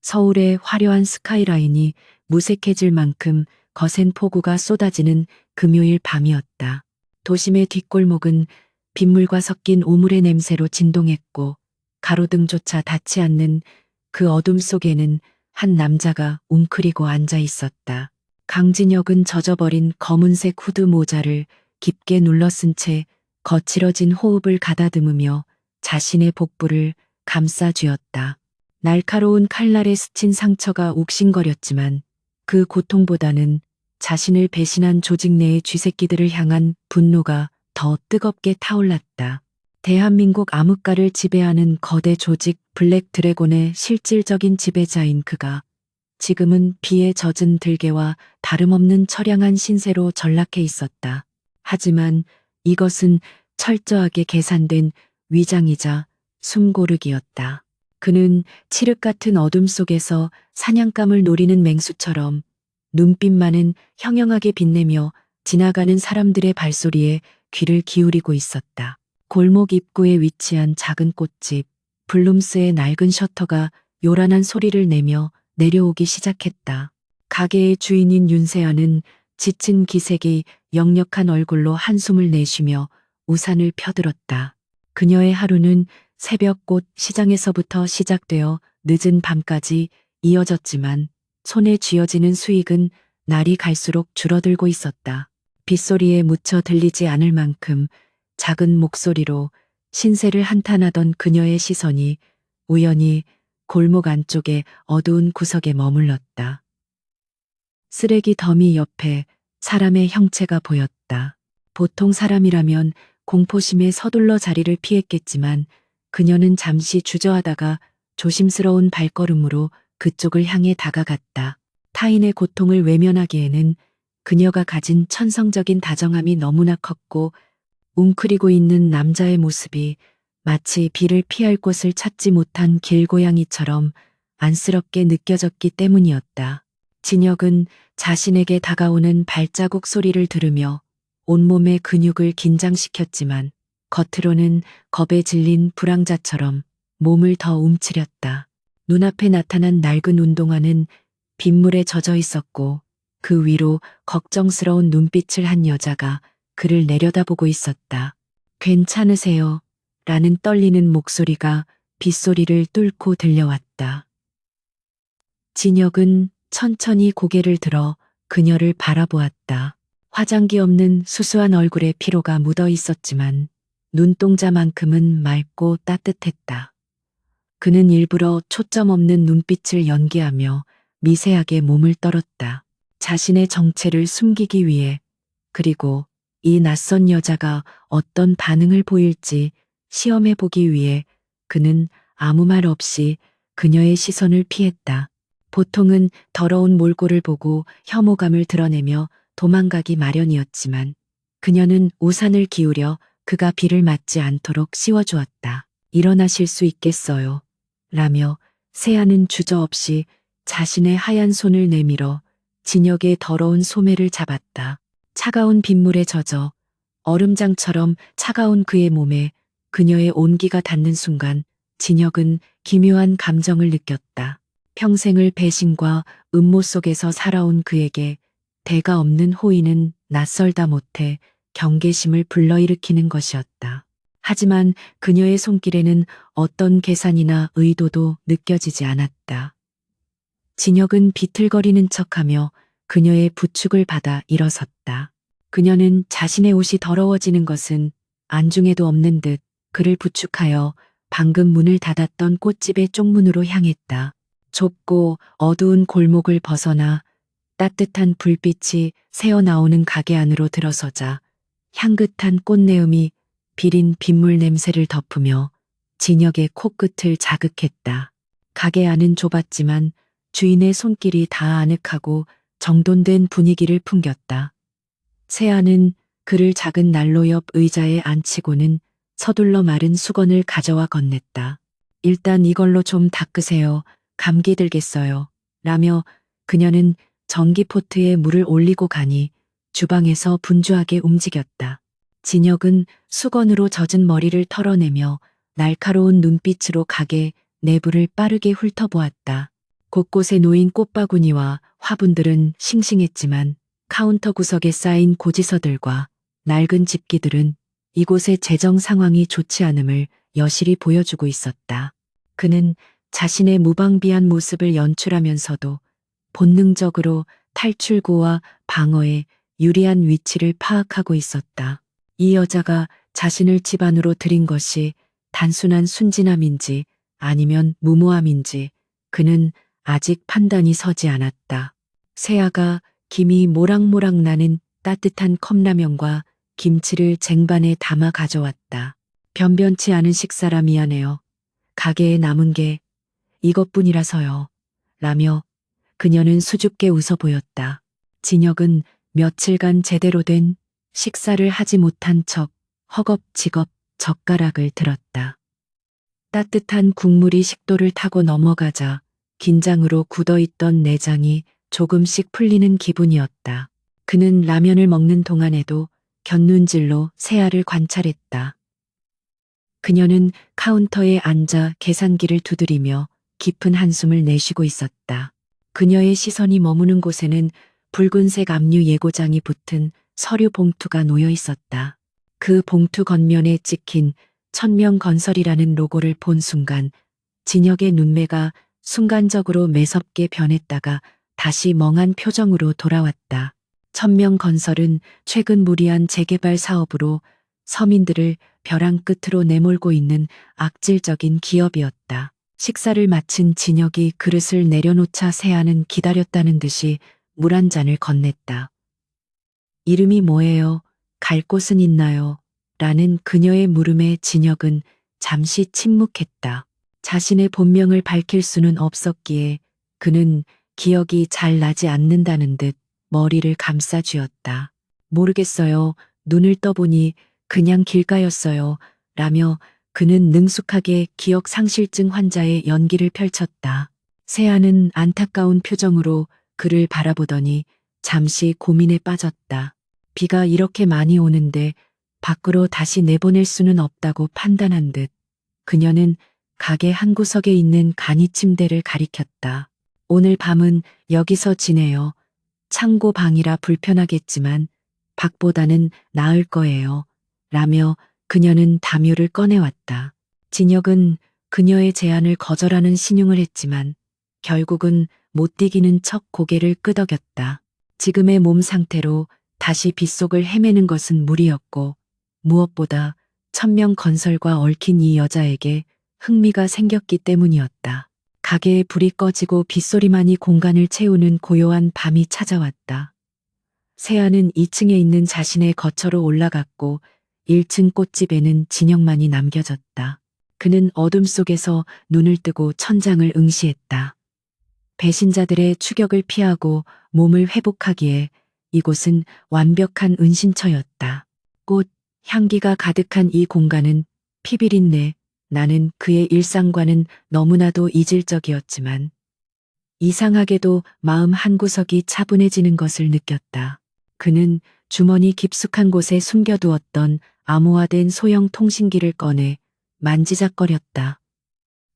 서울의 화려한 스카이라인이 무색해질 만큼 거센 폭우가 쏟아지는 금요일 밤이었다. 도심의 뒷골목은 빗물과 섞인 오물의 냄새로 진동했고 가로등조차 닿지 않는 그 어둠 속에는 한 남자가 웅크리고 앉아 있었다. 강진혁은 젖어버린 검은색 후드 모자를 깊게 눌러쓴 채 거칠어진 호흡을 가다듬으며 자신의 복부를 감싸 쥐었다. 날카로운 칼날에 스친 상처가 욱신거렸지만 그 고통보다는 자신을 배신한 조직 내의 쥐새끼들을 향한 분노가 더 뜨겁게 타올랐다. 대한민국 암흑가를 지배하는 거대 조직 블랙 드래곤의 실질적인 지배자인 그가 지금은 비에 젖은 들개와 다름없는 처량한 신세로 전락해 있었다. 하지만 이것은 철저하게 계산된 위장이자 숨고르기였다. 그는 칠흑 같은 어둠 속에서 사냥감을 노리는 맹수처럼 눈빛만은 형형하게 빛내며 지나가는 사람들의 발소리에 귀를 기울이고 있었다. 골목 입구에 위치한 작은 꽃집, 블룸스의 낡은 셔터가 요란한 소리를 내며 내려오기 시작했다. 가게의 주인인 윤세아는 지친 기색이 역력한 얼굴로 한숨을 내쉬며 우산을 펴들었다. 그녀의 하루는 새벽꽃 시장에서부터 시작되어 늦은 밤까지 이어졌지만 손에 쥐어지는 수익은 날이 갈수록 줄어들고 있었다. 빗소리에 묻혀 들리지 않을 만큼 작은 목소리로 신세를 한탄하던 그녀의 시선이 우연히 골목 안쪽의 어두운 구석에 머물렀다. 쓰레기 더미 옆에 사람의 형체가 보였다. 보통 사람이라면 공포심에 서둘러 자리를 피했겠지만 그녀는 잠시 주저하다가 조심스러운 발걸음으로 그쪽을 향해 다가갔다. 타인의 고통을 외면하기에는 그녀가 가진 천성적인 다정함이 너무나 컸고 웅크리고 있는 남자의 모습이 마치 비를 피할 곳을 찾지 못한 길고양이처럼 안쓰럽게 느껴졌기 때문이었다. 진혁은 자신에게 다가오는 발자국 소리를 들으며 온몸의 근육을 긴장시켰지만 겉으로는 겁에 질린 불황자처럼 몸을 더 움츠렸다. 눈앞에 나타난 낡은 운동화는 빗물에 젖어 있었고 그 위로 걱정스러운 눈빛을 한 여자가 그를 내려다보고 있었다. 괜찮으세요? 라는 떨리는 목소리가 빗소리를 뚫고 들려왔다. 진혁은 천천히 고개를 들어 그녀를 바라보았다. 화장기 없는 수수한 얼굴에 피로가 묻어 있었지만 눈동자만큼은 맑고 따뜻했다. 그는 일부러 초점 없는 눈빛을 연기하며 미세하게 몸을 떨었다. 자신의 정체를 숨기기 위해, 그리고 이 낯선 여자가 어떤 반응을 보일지 시험해 보기 위해 그는 아무 말 없이 그녀의 시선을 피했다. 보통은 더러운 몰골을 보고 혐오감을 드러내며 도망가기 마련이었지만 그녀는 우산을 기울여 그가 비를 맞지 않도록 씌워주었다. 일어나실 수 있겠어요? 라며 세아는 주저없이 자신의 하얀 손을 내밀어 진혁의 더러운 소매를 잡았다. 차가운 빗물에 젖어 얼음장처럼 차가운 그의 몸에 그녀의 온기가 닿는 순간 진혁은 기묘한 감정을 느꼈다. 평생을 배신과 음모 속에서 살아온 그에게 대가 없는 호의는 낯설다 못해 경계심을 불러일으키는 것이었다. 하지만 그녀의 손길에는 어떤 계산이나 의도도 느껴지지 않았다. 진혁은 비틀거리는 척하며 그녀의 부축을 받아 일어섰다. 그녀는 자신의 옷이 더러워지는 것은 안중에도 없는 듯 그를 부축하여 방금 문을 닫았던 꽃집의 쪽문으로 향했다. 좁고 어두운 골목을 벗어나 따뜻한 불빛이 새어나오는 가게 안으로 들어서자 향긋한 꽃내음이 비린 빗물 냄새를 덮으며 진혁의 코끝을 자극했다. 가게 안은 좁았지만 주인의 손길이 다 아늑하고 정돈된 분위기를 풍겼다. 세아는 그를 작은 난로 옆 의자에 앉히고는 서둘러 마른 수건을 가져와 건넸다. 일단 이걸로 좀 닦으세요. 감기 들겠어요. 라며 그녀는 전기포트에 물을 올리고 가니 주방에서 분주하게 움직였다. 진혁은 수건으로 젖은 머리를 털어내며 날카로운 눈빛으로 가게 내부를 빠르게 훑어보았다. 곳곳에 놓인 꽃바구니와 화분들은 싱싱했지만 카운터 구석에 쌓인 고지서들과 낡은 집기들은 이곳의 재정 상황이 좋지 않음을 여실히 보여주고 있었다. 그는 자신의 무방비한 모습을 연출하면서도 본능적으로 탈출구와 방어에 유리한 위치를 파악하고 있었다. 이 여자가 자신을 집 안으로 들인 것이 단순한 순진함인지 아니면 무모함인지 그는 아직 판단이 서지 않았다. 세아가 김이 모락모락 나는 따뜻한 컵라면과 김치를 쟁반에 담아 가져왔다. 변변치 않은 식사라 미안해요. 가게에 남은 게 이것뿐이라서요. 라며 그녀는 수줍게 웃어 보였다. 진혁은 며칠간 제대로 된 식사를 하지 못한 척 허겁지겁 젓가락을 들었다. 따뜻한 국물이 식도를 타고 넘어가자 긴장으로 굳어있던 내장이 조금씩 풀리는 기분이었다. 그는 라면을 먹는 동안에도 곁눈질로 세아를 관찰했다. 그녀는 카운터에 앉아 계산기를 두드리며 깊은 한숨을 내쉬고 있었다. 그녀의 시선이 머무는 곳에는 붉은색 압류 예고장이 붙은 서류 봉투가 놓여 있었다. 그 봉투 겉면에 찍힌 천명건설이라는 로고를 본 순간 진혁의 눈매가 순간적으로 매섭게 변했다가 다시 멍한 표정으로 돌아왔다. 천명건설은 최근 무리한 재개발 사업으로 서민들을 벼랑 끝으로 내몰고 있는 악질적인 기업이었다. 식사를 마친 진혁이 그릇을 내려놓자 세아는 기다렸다는 듯이 물 한 잔을 건넸다. 이름이 뭐예요? 갈 곳은 있나요? 라는 그녀의 물음에 진혁은 잠시 침묵했다. 자신의 본명을 밝힐 수는 없었기에 그는 기억이 잘 나지 않는다는 듯 머리를 감싸쥐었다. 모르겠어요. 눈을 떠보니 그냥 길가였어요. 라며 그는 능숙하게 기억 상실증 환자의 연기를 펼쳤다. 세아는 안타까운 표정으로 그를 바라보더니 잠시 고민에 빠졌다. 비가 이렇게 많이 오는데 밖으로 다시 내보낼 수는 없다고 판단한 듯 그녀는 가게 한 구석에 있는 간이 침대를 가리켰다. 오늘 밤은 여기서 지내요. 창고 방이라 불편하겠지만 밖보다는 나을 거예요. 라며 그녀는 담요를 꺼내왔다. 진혁은 그녀의 제안을 거절하는 신용을 했지만 결국은 못 이기는 척 고개를 끄덕였다. 지금의 몸 상태로 다시 빗속을 헤매는 것은 무리였고 무엇보다 천명건설과 얽힌 이 여자에게 흥미가 생겼기 때문이었다. 가게에 불이 꺼지고 빗소리만이 공간을 채우는 고요한 밤이 찾아왔다. 세아는 2층에 있는 자신의 거처로 올라갔고 1층 꽃집에는 진혁만이 남겨졌다. 그는 어둠 속에서 눈을 뜨고 천장을 응시했다. 배신자들의 추격을 피하고 몸을 회복하기에 이곳은 완벽한 은신처였다. 꽃, 향기가 가득한 이 공간은 피비린내, 나는 그의 일상과는 너무나도 이질적이었지만 이상하게도 마음 한구석이 차분해지는 것을 느꼈다. 그는 주머니 깊숙한 곳에 숨겨두었던 암호화된 소형 통신기를 꺼내 만지작거렸다.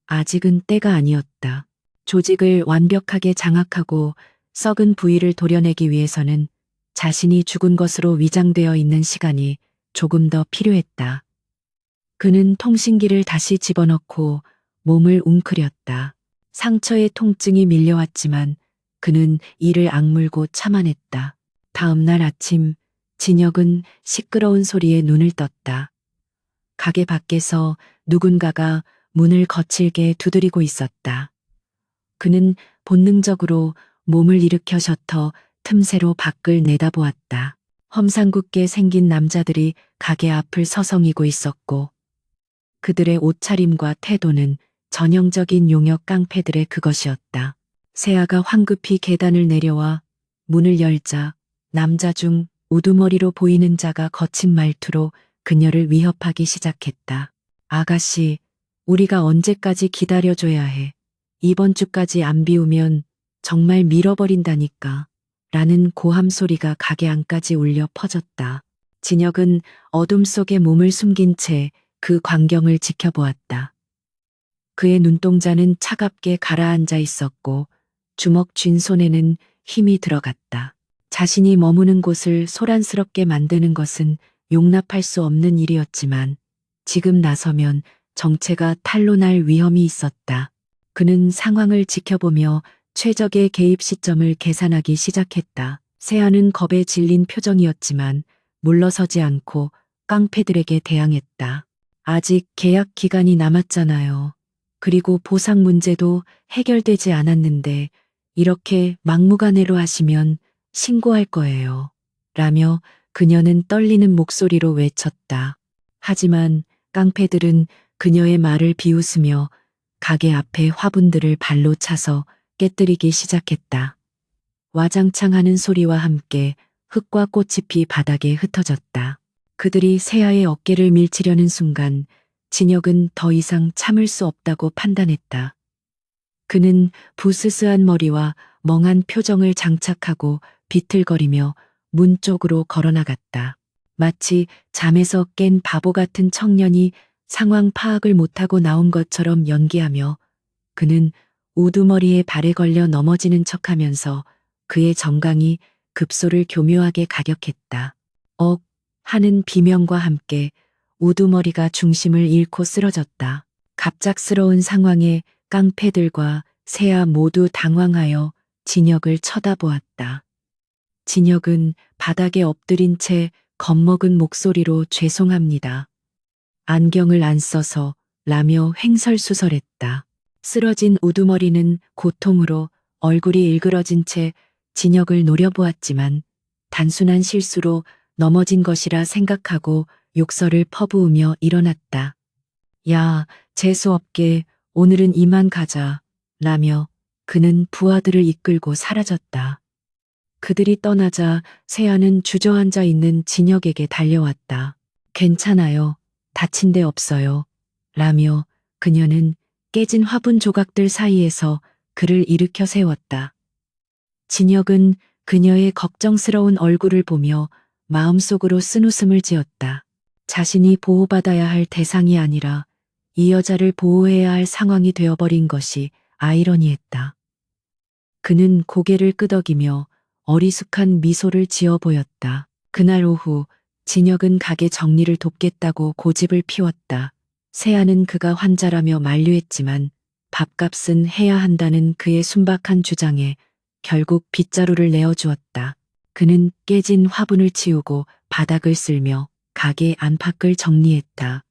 아직은 때가 아니었다. 조직을 완벽하게 장악하고 썩은 부위를 도려내기 위해서는 자신이 죽은 것으로 위장되어 있는 시간이 조금 더 필요했다. 그는 통신기를 다시 집어넣고 몸을 웅크렸다. 상처의 통증이 밀려왔지만 그는 이를 악물고 참아냈다. 다음 날 아침 진혁은 시끄러운 소리에 눈을 떴다. 가게 밖에서 누군가가 문을 거칠게 두드리고 있었다. 그는 본능적으로 몸을 일으켜 셔터 틈새로 밖을 내다보았다. 험상궂게 생긴 남자들이 가게 앞을 서성이고 있었고 그들의 옷차림과 태도는 전형적인 용역 깡패들의 그것이었다. 세아가 황급히 계단을 내려와 문을 열자 남자 중 우두머리로 보이는 자가 거친 말투로 그녀를 위협하기 시작했다. 아가씨, 우리가 언제까지 기다려줘야 해. 이번 주까지 안 비우면 정말 밀어버린다니까. 라는 고함 소리가 가게 안까지 울려 퍼졌다. 진혁은 어둠 속에 몸을 숨긴 채 그 광경을 지켜보았다. 그의 눈동자는 차갑게 가라앉아 있었고 주먹 쥔 손에는 힘이 들어갔다. 자신이 머무는 곳을 소란스럽게 만드는 것은 용납할 수 없는 일이었지만 지금 나서면 정체가 탄로날 위험이 있었다. 그는 상황을 지켜보며 최적의 개입 시점을 계산하기 시작했다. 세아는 겁에 질린 표정이었지만 물러서지 않고 깡패들에게 대항했다. 아직 계약 기간이 남았잖아요. 그리고 보상 문제도 해결되지 않았는데 이렇게 막무가내로 하시면 신고할 거예요. 라며 그녀는 떨리는 목소리로 외쳤다. 하지만 깡패들은 그녀의 말을 비웃으며 가게 앞에 화분들을 발로 차서 깨뜨리기 시작했다. 와장창 하는 소리와 함께 흙과 꽃잎이 바닥에 흩어졌다. 그들이 세아의 어깨를 밀치려는 순간 진혁은 더 이상 참을 수 없다고 판단했다. 그는 부스스한 머리와 멍한 표정을 장착하고 비틀거리며 문 쪽으로 걸어나갔다. 마치 잠에서 깬 바보 같은 청년이 상황 파악을 못하고 나온 것처럼 연기하며 그는 우두머리에 발에 걸려 넘어지는 척하면서 그의 정강이 급소를 교묘하게 가격했다. 억 하는 비명과 함께 우두머리가 중심을 잃고 쓰러졌다. 갑작스러운 상황에 깡패들과 세아 모두 당황하여 진혁을 쳐다보았다. 진혁은 바닥에 엎드린 채 겁먹은 목소리로 죄송합니다. 안경을 안 써서 라며 횡설수설했다. 쓰러진 우두머리는 고통으로 얼굴이 일그러진 채 진혁을 노려보았지만 단순한 실수로 넘어진 것이라 생각하고 욕설을 퍼부으며 일어났다. 야, 재수없게 오늘은 이만 가자. 라며 그는 부하들을 이끌고 사라졌다. 그들이 떠나자 세아는 주저앉아 있는 진혁에게 달려왔다. 괜찮아요. 다친 데 없어요. 라며 그녀는 깨진 화분 조각들 사이에서 그를 일으켜 세웠다. 진혁은 그녀의 걱정스러운 얼굴을 보며 마음속으로 쓴웃음을 지었다. 자신이 보호받아야 할 대상이 아니라 이 여자를 보호해야 할 상황이 되어버린 것이 아이러니했다. 그는 고개를 끄덕이며 어리숙한 미소를 지어 보였다. 그날 오후 진혁은 가게 정리를 돕겠다고 고집을 피웠다. 세아는 그가 환자라며 만류했지만 밥값은 해야 한다는 그의 순박한 주장에 결국 빗자루를 내어주었다. 그는 깨진 화분을 치우고 바닥을 쓸며 가게 안팎을 정리했다.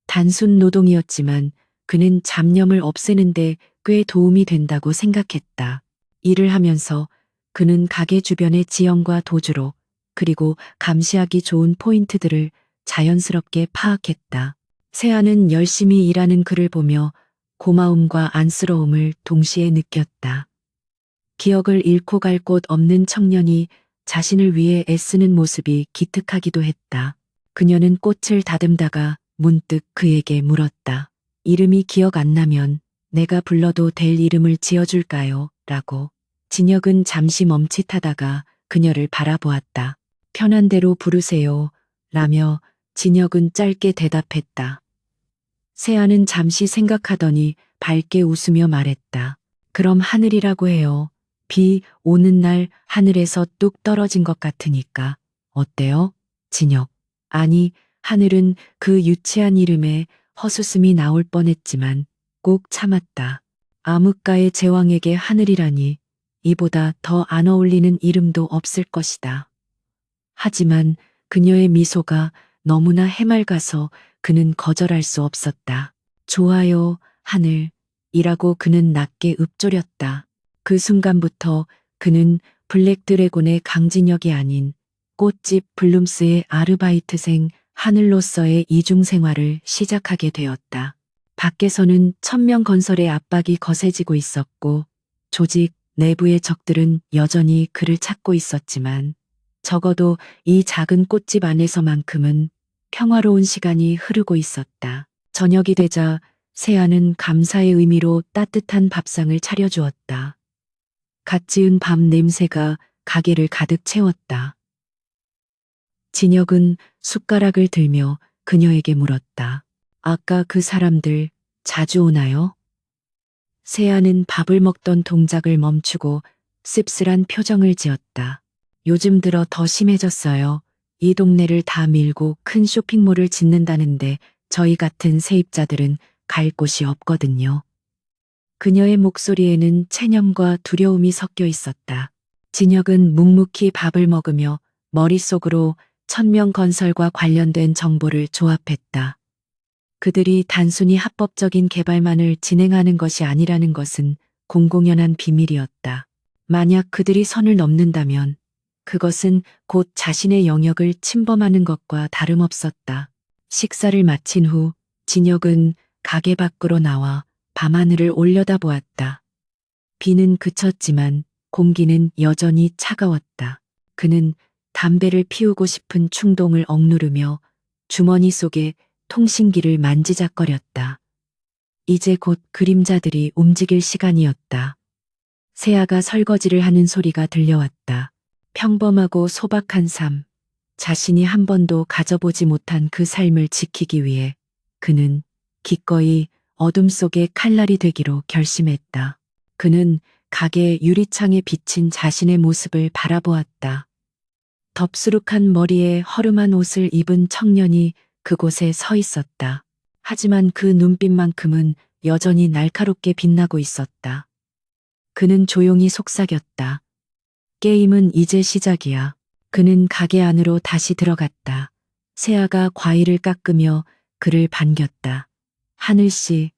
단순 노동이었지만 그는 잡념을 없애는데 꽤 도움이 된다고 생각했다. 일을 하면서 그는 가게 주변의 지형과 도주로 그리고 감시하기 좋은 포인트들을 자연스럽게 파악했다. 세아는 열심히 일하는 그를 보며 고마움과 안쓰러움을 동시에 느꼈다. 기억을 잃고 갈 곳 없는 청년이 자신을 위해 애쓰는 모습이 기특하기도 했다. 그녀는 꽃을 다듬다가 문득 그에게 물었다. 이름이 기억 안 나면 내가 불러도 될 이름을 지어줄까요? 라고. 진혁은 잠시 멈칫하다가 그녀를 바라보았다. 편한 대로 부르세요. 라며 진혁은 짧게 대답했다. 세아는 잠시 생각하더니 밝게 웃으며 말했다. 그럼 하늘이라고 해요. 비 오는 날 하늘에서 뚝 떨어진 것 같으니까. 어때요? 진혁. 아니, 하늘은 그 유치한 이름에 헛웃음이 나올 뻔했지만 꼭 참았다. 암흑가의 제왕에게 하늘이라니 이보다 더 안 어울리는 이름도 없을 것이다. 하지만 그녀의 미소가 너무나 해맑아서 그는 거절할 수 없었다. 좋아요, 하늘. 이라고 그는 낮게 읊조렸다. 그 순간부터 그는 블랙 드래곤의 강진혁이 아닌 꽃집 블룸스의 아르바이트생 하늘로서의 이중 생활을 시작하게 되었다. 밖에서는 천명건설의 압박이 거세지고 있었고 조직 내부의 적들은 여전히 그를 찾고 있었지만 적어도 이 작은 꽃집 안에서만큼은 평화로운 시간이 흐르고 있었다. 저녁이 되자 세아는 감사의 의미로 따뜻한 밥상을 차려주었다. 갓 지은 밥 냄새가 가게를 가득 채웠다. 진혁은 숟가락을 들며 그녀에게 물었다. 아까 그 사람들 자주 오나요? 세아는 밥을 먹던 동작을 멈추고 씁쓸한 표정을 지었다. 요즘 들어 더 심해졌어요. 이 동네를 다 밀고 큰 쇼핑몰을 짓는다는데 저희 같은 세입자들은 갈 곳이 없거든요. 그녀의 목소리에는 체념과 두려움이 섞여 있었다. 진혁은 묵묵히 밥을 먹으며 머릿속으로 천명건설과 관련된 정보를 조합했다. 그들이 단순히 합법적인 개발만을 진행하는 것이 아니라는 것은 공공연한 비밀이었다. 만약 그들이 선을 넘는다면 그것은 곧 자신의 영역을 침범하는 것과 다름없었다. 식사를 마친 후 진혁은 가게 밖으로 나와 밤하늘을 올려다보았다. 비는 그쳤지만 공기는 여전히 차가웠다. 그는 담배를 피우고 싶은 충동을 억누르며 주머니 속에 통신기를 만지작거렸다. 이제 곧 그림자들이 움직일 시간이었다. 세아가 설거지를 하는 소리가 들려왔다. 평범하고 소박한 삶, 자신이 한 번도 가져보지 못한 그 삶을 지키기 위해 그는 기꺼이 어둠 속의 칼날이 되기로 결심했다. 그는 가게 유리창에 비친 자신의 모습을 바라보았다. 덥수룩한 머리에 허름한 옷을 입은 청년이 그곳에 서 있었다. 하지만 그 눈빛만큼은 여전히 날카롭게 빛나고 있었다. 그는 조용히 속삭였다. 게임은 이제 시작이야. 그는 가게 안으로 다시 들어갔다. 세아가 과일을 깎으며 그를 반겼다. 하늘씨,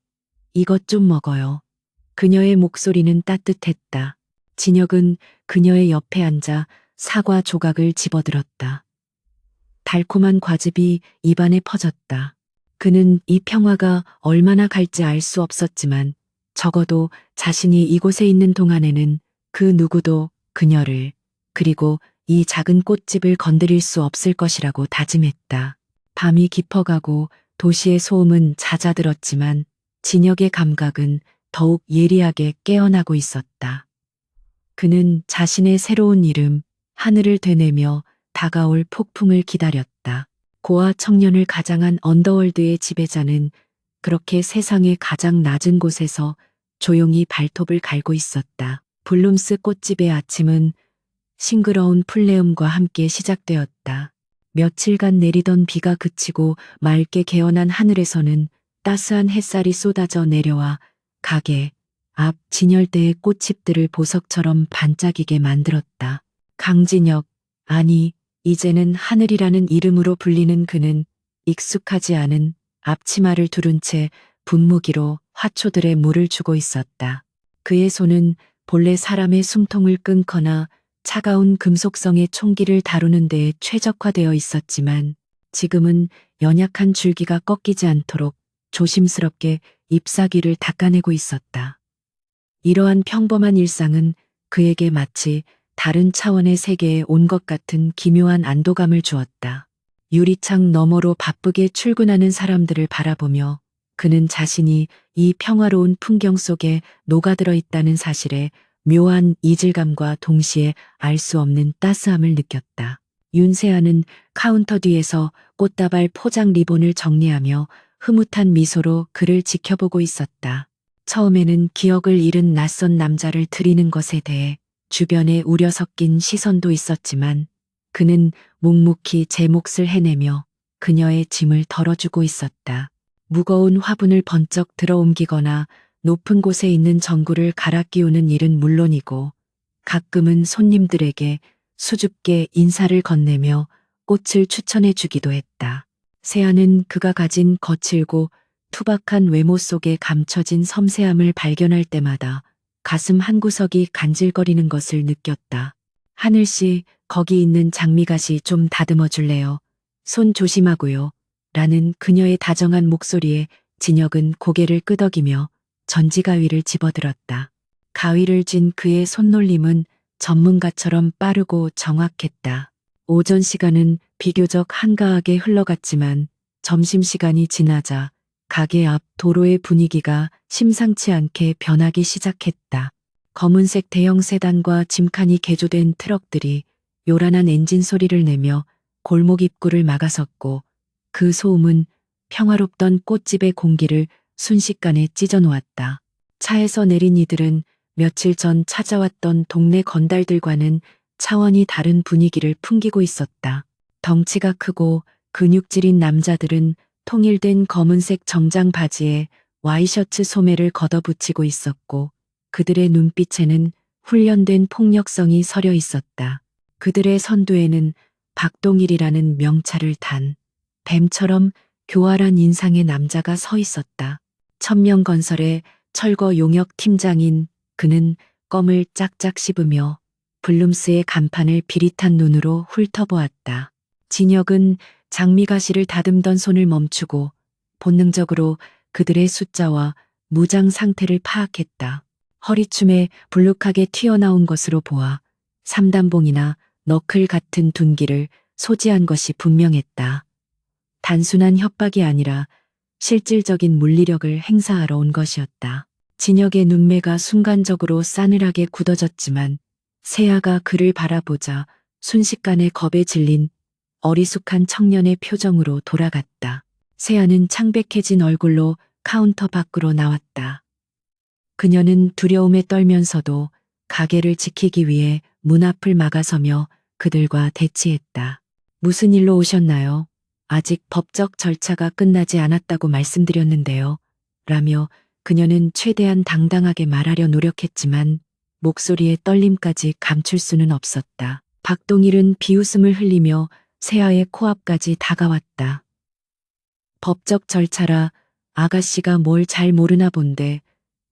이것 좀 먹어요. 그녀의 목소리는 따뜻했다. 진혁은 그녀의 옆에 앉아 사과 조각을 집어들었다. 달콤한 과즙이 입안에 퍼졌다. 그는 이 평화가 얼마나 갈지 알 수 없었지만 적어도 자신이 이곳에 있는 동안에는 그 누구도 그녀를 그리고 이 작은 꽃집을 건드릴 수 없을 것이라고 다짐했다. 밤이 깊어가고 도시의 소음은 잦아들었지만 진혁의 감각은 더욱 예리하게 깨어나고 있었다. 그는 자신의 새로운 이름, 하늘을 되뇌며 다가올 폭풍을 기다렸다. 고아 청년을 가장한 언더월드의 지배자는 그렇게 세상의 가장 낮은 곳에서 조용히 발톱을 갈고 있었다. 블룸스 꽃집의 아침은 싱그러운 풀내음과 함께 시작되었다. 며칠간 내리던 비가 그치고 맑게 개어난 하늘에서는 따스한 햇살이 쏟아져 내려와 가게 앞 진열대의 꽃잎들을 보석처럼 반짝이게 만들었다. 강진혁, 아니, 이제는 하늘이라는 이름으로 불리는 그는 익숙하지 않은 앞치마를 두른 채 분무기로 화초들에 물을 주고 있었다. 그의 손은 본래 사람의 숨통을 끊거나 차가운 금속성의 총기를 다루는 데에 최적화되어 있었지만 지금은 연약한 줄기가 꺾이지 않도록 조심스럽게 잎사귀를 닦아내고 있었다. 이러한 평범한 일상은 그에게 마치 다른 차원의 세계에 온 것 같은 기묘한 안도감을 주었다. 유리창 너머로 바쁘게 출근하는 사람들을 바라보며 그는 자신이 이 평화로운 풍경 속에 녹아들어 있다는 사실에 묘한 이질감과 동시에 알 수 없는 따스함을 느꼈다. 윤세아는 카운터 뒤에서 꽃다발 포장 리본을 정리하며 흐뭇한 미소로 그를 지켜보고 있었다. 처음에는 기억을 잃은 낯선 남자를 들이는 것에 대해 주변에 우려 섞인 시선도 있었지만 그는 묵묵히 제 몫을 해내며 그녀의 짐을 덜어주고 있었다. 무거운 화분을 번쩍 들어옮기거나 높은 곳에 있는 전구를 갈아 끼우는 일은 물론이고 가끔은 손님들에게 수줍게 인사를 건네며 꽃을 추천해 주기도 했다. 세아는 그가 가진 거칠고 투박한 외모 속에 감춰진 섬세함을 발견할 때마다 가슴 한구석이 간질거리는 것을 느꼈다. 하늘씨, 거기 있는 장미가시 좀 다듬어 줄래요? 손 조심하고요. 라는 그녀의 다정한 목소리에 진혁은 고개를 끄덕이며 전지가위를 집어들었다. 가위를 쥔 그의 손놀림은 전문가처럼 빠르고 정확했다. 오전 시간은 비교적 한가하게 흘러갔지만 점심시간이 지나자 가게 앞 도로의 분위기가 심상치 않게 변하기 시작했다. 검은색 대형 세단과 짐칸이 개조된 트럭들이 요란한 엔진 소리를 내며 골목 입구를 막아섰고 그 소음은 평화롭던 꽃집의 공기를 순식간에 찢어 놓았다. 차에서 내린 이들은 며칠 전 찾아왔던 동네 건달들과는 차원이 다른 분위기를 풍기고 있었다. 덩치가 크고 근육질인 남자들은 통일된 검은색 정장 바지에 와이셔츠 소매를 걷어붙이고 있었고 그들의 눈빛에는 훈련된 폭력성이 서려 있었다. 그들의 선두에는 박동일이라는 명찰을 단 뱀처럼 교활한 인상의 남자가 서 있었다. 천명건설의 철거 용역 팀장인 그는 껌을 짝짝 씹으며 블룸스의 간판을 비릿한 눈으로 훑어보았다. 진혁은 장미가시를 다듬던 손을 멈추고 본능적으로 그들의 숫자와 무장 상태를 파악했다. 허리춤에 불룩하게 튀어나온 것으로 보아 삼단봉이나 너클 같은 둔기를 소지한 것이 분명했다. 단순한 협박이 아니라 실질적인 물리력을 행사하러 온 것이었다. 진혁의 눈매가 순간적으로 싸늘하게 굳어졌지만 세아가 그를 바라보자 순식간에 겁에 질린 어리숙한 청년의 표정으로 돌아갔다. 세아는 창백해진 얼굴로 카운터 밖으로 나왔다. 그녀는 두려움에 떨면서도 가게를 지키기 위해 문 앞을 막아서며 그들과 대치했다. 무슨 일로 오셨나요? 아직 법적 절차가 끝나지 않았다고 말씀드렸는데요. 라며 그녀는 최대한 당당하게 말하려 노력했지만 목소리의 떨림까지 감출 수는 없었다. 박동일은 비웃음을 흘리며 세아의 코앞까지 다가왔다. 법적 절차라 아가씨가 뭘 잘 모르나 본데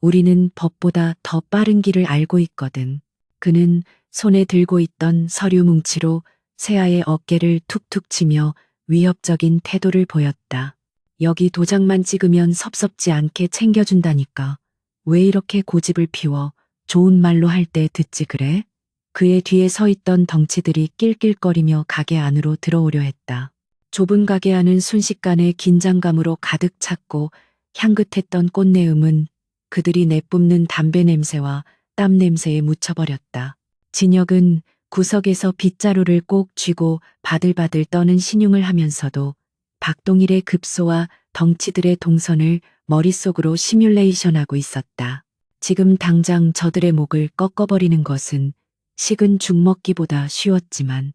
우리는 법보다 더 빠른 길을 알고 있거든. 그는 손에 들고 있던 서류 뭉치로 세아의 어깨를 툭툭 치며 위협적인 태도를 보였다. 여기 도장만 찍으면 섭섭지 않게 챙겨준다니까. 왜 이렇게 고집을 피워? 좋은 말로 할 때 듣지 그래? 그의 뒤에 서 있던 덩치들이 낄낄거리며 가게 안으로 들어오려 했다. 좁은 가게 안은 순식간에 긴장감으로 가득 찼고 향긋했던 꽃내음은 그들이 내뿜는 담배 냄새와 땀 냄새에 묻혀버렸다. 진혁은 구석에서 빗자루를 꼭 쥐고 바들바들 떠는 신용을 하면서도 박동일의 급소와 덩치들의 동선을 머릿속으로 시뮬레이션하고 있었다. 지금 당장 저들의 목을 꺾어버리는 것은 식은 죽 먹기보다 쉬웠지만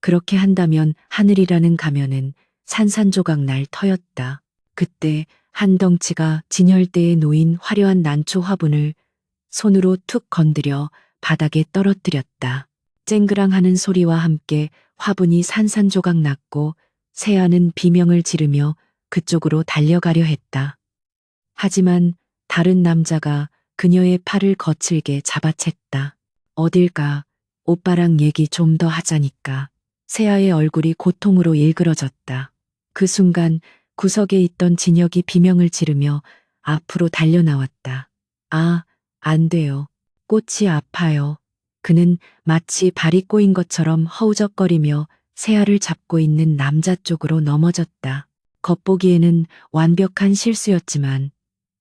그렇게 한다면 하늘이라는 가면은 산산조각 날 터였다. 그때 한 덩치가 진열대에 놓인 화려한 난초 화분을 손으로 툭 건드려 바닥에 떨어뜨렸다. 쨍그랑하는 소리와 함께 화분이 산산조각 났고 세아는 비명을 지르며 그쪽으로 달려가려 했다. 하지만 다른 남자가 그녀의 팔을 거칠게 잡아챘다. 어딜 가? 오빠랑 얘기 좀 더 하자니까. 세아의 얼굴이 고통으로 일그러졌다. 그 순간 구석에 있던 진혁이 비명을 지르며 앞으로 달려나왔다. 아, 안 돼요. 꽃이 아파요. 그는 마치 발이 꼬인 것처럼 허우적거리며 세아를 잡고 있는 남자 쪽으로 넘어졌다. 겉보기에는 완벽한 실수였지만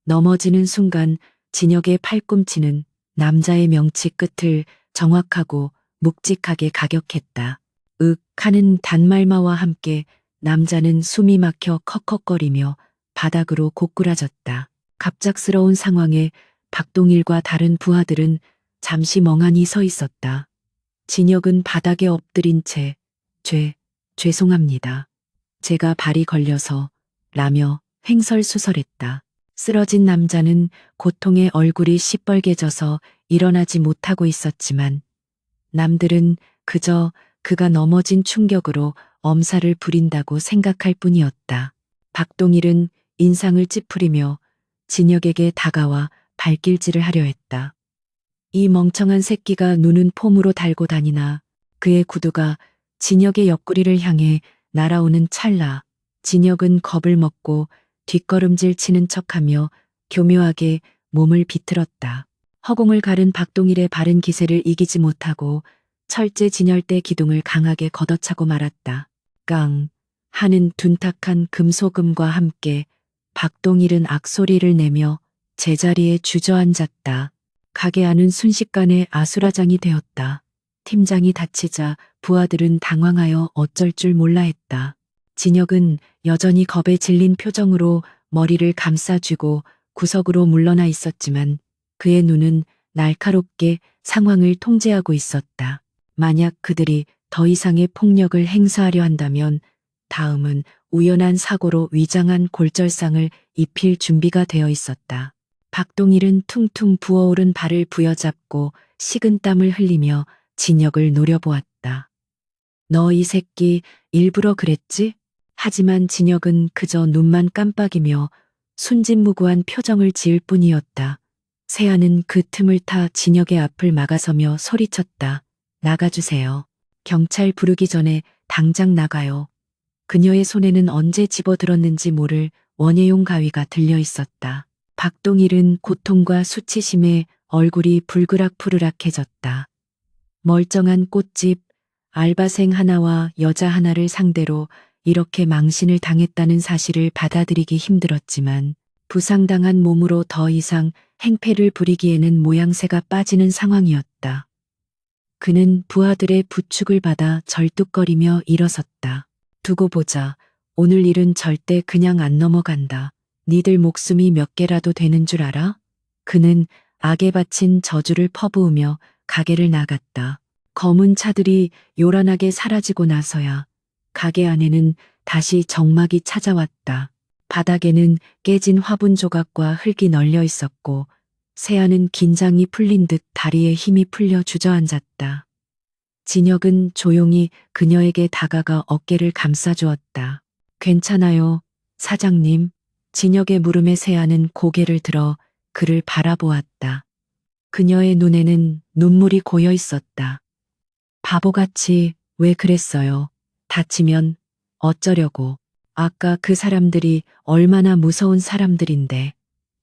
넘어지는 순간 진혁의 팔꿈치는 남자의 명치 끝을 정확하고 묵직하게 가격했다. 윽 하는 단말마와 함께 남자는 숨이 막혀 컥컥거리며 바닥으로 고꾸라졌다. 갑작스러운 상황에 박동일과 다른 부하들은 잠시 멍하니 서 있었다. 진혁은 바닥에 엎드린 채 죄송합니다. 제가 발이 걸려서 라며 횡설수설했다. 쓰러진 남자는 고통에 얼굴이 시뻘개져서 일어나지 못하고 있었지만 남들은 그저 그가 넘어진 충격으로 엄살을 부린다고 생각할 뿐이었다. 박동일은 인상을 찌푸리며 진혁에게 다가와 발길질을 하려 했다. 이 멍청한 새끼가 눈은 폼으로 달고 다니나. 그의 구두가 진혁의 옆구리를 향해 날아오는 찰나 진혁은 겁을 먹고 뒷걸음질 치는 척하며 교묘하게 몸을 비틀었다. 허공을 가른 박동일의 바른 기세를 이기지 못하고 철제 진열대 기둥을 강하게 걷어차고 말았다. 깡 하는 둔탁한 금소금과 함께 박동일은 악소리를 내며 제자리에 주저앉았다. 가게 안은 순식간에 아수라장이 되었다. 팀장이 다치자 부하들은 당황하여 어쩔 줄 몰라 했다. 진혁은 여전히 겁에 질린 표정으로 머리를 감싸쥐고 구석으로 물러나 있었지만 그의 눈은 날카롭게 상황을 통제하고 있었다. 만약 그들이 더 이상의 폭력을 행사하려 한다면 다음은 우연한 사고로 위장한 골절상을 입힐 준비가 되어 있었다. 박동일은 퉁퉁 부어오른 발을 부여잡고 식은땀을 흘리며 진혁을 노려보았다. 너 이 새끼 일부러 그랬지? 하지만 진혁은 그저 눈만 깜빡이며 순진무구한 표정을 지을 뿐이었다. 세아는 그 틈을 타 진혁의 앞을 막아서며 소리쳤다. 나가주세요. 경찰 부르기 전에 당장 나가요. 그녀의 손에는 언제 집어들었는지 모를 원예용 가위가 들려 있었다. 박동일은 고통과 수치심에 얼굴이 불그락푸르락해졌다. 멀쩡한 꽃집, 알바생 하나와 여자 하나를 상대로 이렇게 망신을 당했다는 사실을 받아들이기 힘들었지만 부상당한 몸으로 더 이상 행패를 부리기에는 모양새가 빠지는 상황이었다. 그는 부하들의 부축을 받아 절뚝거리며 일어섰다. 두고 보자. 오늘 일은 절대 그냥 안 넘어간다. 니들 목숨이 몇 개라도 되는 줄 알아? 그는 악에 바친 저주를 퍼부으며 가게를 나갔다. 검은 차들이 요란하게 사라지고 나서야 가게 안에는 다시 정막이 찾아왔다. 바닥에는 깨진 화분 조각과 흙이 널려 있었고 세아는 긴장이 풀린 듯 다리에 힘이 풀려 주저앉았다. 진혁은 조용히 그녀에게 다가가 어깨를 감싸주었다. 괜찮아요, 사장님. 진혁의 물음에 세아는 고개를 들어 그를 바라보았다. 그녀의 눈에는 눈물이 고여 있었다. 바보같이 왜 그랬어요? 다치면 어쩌려고. 아까 그 사람들이 얼마나 무서운 사람들인데.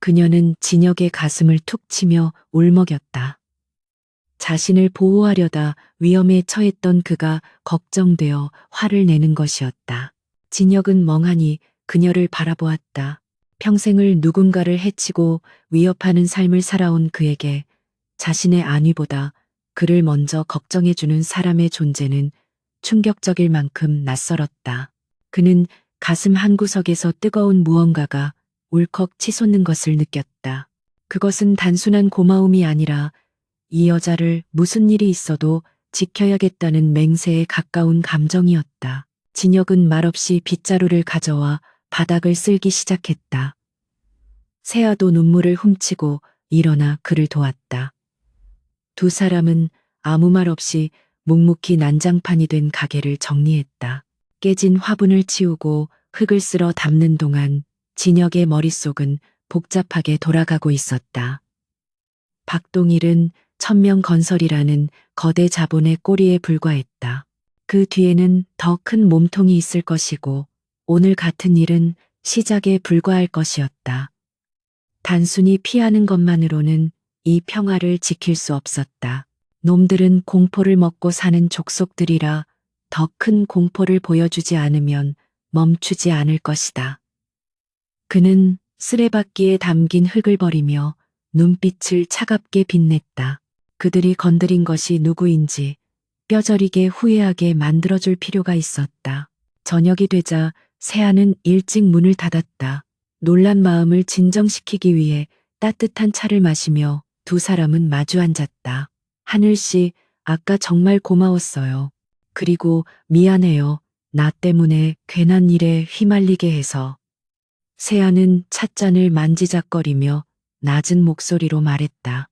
그녀는 진혁의 가슴을 툭 치며 울먹였다. 자신을 보호하려다 위험에 처했던 그가 걱정되어 화를 내는 것이었다. 진혁은 멍하니 그녀를 바라보았다. 평생을 누군가를 해치고 위협하는 삶을 살아온 그에게 자신의 안위보다 그를 먼저 걱정해주는 사람의 존재는 충격적일 만큼 낯설었다. 그는 가슴 한구석에서 뜨거운 무언가가 울컥 치솟는 것을 느꼈다. 그것은 단순한 고마움이 아니라 이 여자를 무슨 일이 있어도 지켜야겠다는 맹세에 가까운 감정이었다. 진혁은 말없이 빗자루를 가져와 바닥을 쓸기 시작했다. 세아도 눈물을 훔치고 일어나 그를 도왔다. 두 사람은 아무 말 없이 묵묵히 난장판이 된 가게를 정리했다. 깨진 화분을 치우고 흙을 쓸어 담는 동안 진혁의 머릿속은 복잡하게 돌아가고 있었다. 박동일은 천명건설이라는 거대 자본의 꼬리에 불과했다. 그 뒤에는 더 큰 몸통이 있을 것이고 오늘 같은 일은 시작에 불과할 것이었다. 단순히 피하는 것만으로는 이 평화를 지킬 수 없었다. 놈들은 공포를 먹고 사는 족속들이라 더 큰 공포를 보여주지 않으면 멈추지 않을 것이다. 그는 쓰레받기에 담긴 흙을 버리며 눈빛을 차갑게 빛냈다. 그들이 건드린 것이 누구인지 뼈저리게 후회하게 만들어줄 필요가 있었다. 저녁이 되자 세아는 일찍 문을 닫았다. 놀란 마음을 진정시키기 위해 따뜻한 차를 마시며 두 사람은 마주 앉았다. 하늘씨, 아까 정말 고마웠어요. 그리고 미안해요. 나 때문에 괜한 일에 휘말리게 해서. 세아는 찻잔을 만지작거리며 낮은 목소리로 말했다.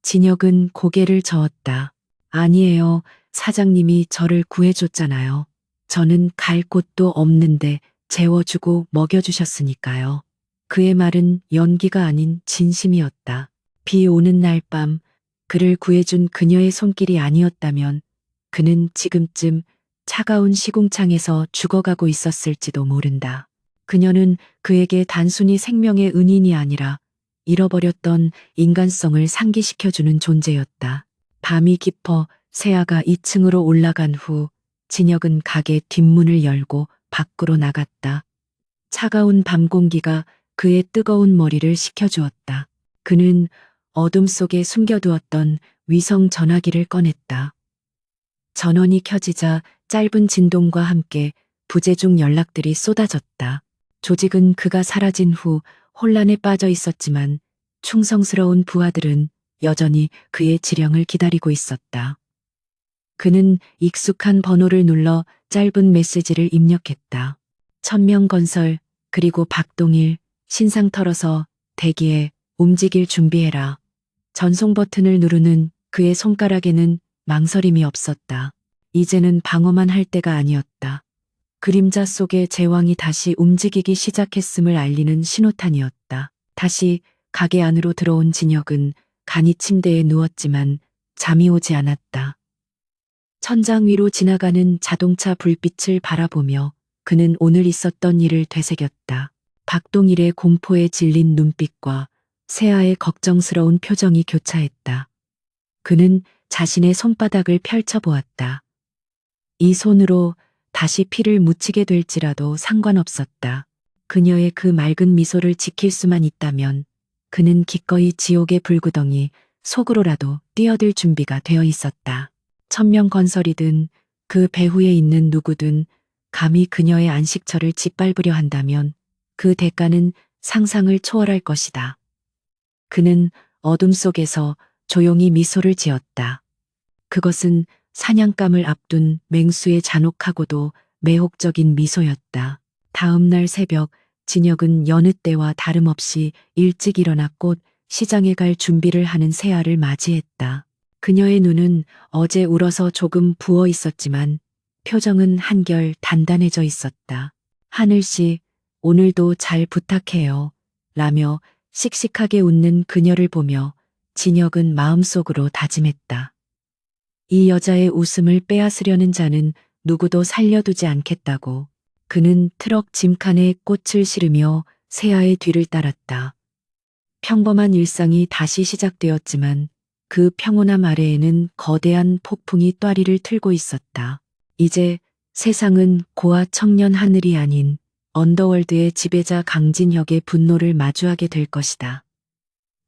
진혁은 고개를 저었다. 아니에요. 사장님이 저를 구해줬잖아요. 저는 갈 곳도 없는데 재워주고 먹여주셨으니까요. 그의 말은 연기가 아닌 진심이었다. 비 오는 날 밤 그를 구해준 그녀의 손길이 아니었다면 그는 지금쯤 차가운 시궁창에서 죽어가고 있었을지도 모른다. 그녀는 그에게 단순히 생명의 은인이 아니라 잃어버렸던 인간성을 상기시켜주는 존재였다. 밤이 깊어 세아가 2층으로 올라간 후 진혁은 가게 뒷문을 열고 밖으로 나갔다. 차가운 밤 공기가 그의 뜨거운 머리를 식혀주었다. 그는 어둠 속에 숨겨두었던 위성 전화기를 꺼냈다. 전원이 켜지자 짧은 진동과 함께 부재중 연락들이 쏟아졌다. 조직은 그가 사라진 후 혼란에 빠져 있었지만 충성스러운 부하들은 여전히 그의 지령을 기다리고 있었다. 그는 익숙한 번호를 눌러 짧은 메시지를 입력했다. 천명건설, 그리고 박동일, 신상 털어서 대기해, 움직일 준비해라. 전송 버튼을 누르는 그의 손가락에는 망설임이 없었다. 이제는 방어만 할 때가 아니었다. 그림자 속의 제왕이 다시 움직이기 시작했음을 알리는 신호탄이었다. 다시 가게 안으로 들어온 진혁은 간이 침대에 누웠지만 잠이 오지 않았다. 천장 위로 지나가는 자동차 불빛을 바라보며 그는 오늘 있었던 일을 되새겼다. 박동일의 공포에 질린 눈빛과 세아의 걱정스러운 표정이 교차했다. 그는 자신의 손바닥을 펼쳐보았다. 이 손으로 다시 피를 묻히게 될지라도 상관없었다. 그녀의 그 맑은 미소를 지킬 수만 있다면 그는 기꺼이 지옥의 불구덩이 속으로라도 뛰어들 준비가 되어 있었다. 천명건설이든 그 배후에 있는 누구든 감히 그녀의 안식처를 짓밟으려 한다면 그 대가는 상상을 초월할 것이다. 그는 어둠 속에서 조용히 미소를 지었다. 그것은 사냥감을 앞둔 맹수의 잔혹하고도 매혹적인 미소였다. 다음 날 새벽 진혁은 여느 때와 다름없이 일찍 일어나 곧 시장에 갈 준비를 하는 세아를 맞이했다. 그녀의 눈은 어제 울어서 조금 부어 있었지만 표정은 한결 단단해져 있었다. 하늘씨, 오늘도 잘 부탁해요. 라며 씩씩하게 웃는 그녀를 보며 진혁은 마음속으로 다짐했다. 이 여자의 웃음을 빼앗으려는 자는 누구도 살려두지 않겠다고. 그는 트럭 짐칸에 꽃을 실으며 세아의 뒤를 따랐다. 평범한 일상이 다시 시작되었지만 그 평온함 아래에는 거대한 폭풍이 또아리를 틀고 있었다. 이제 세상은 고아 청년 하늘이 아닌 언더월드의 지배자 강진혁의 분노를 마주하게 될 것이다.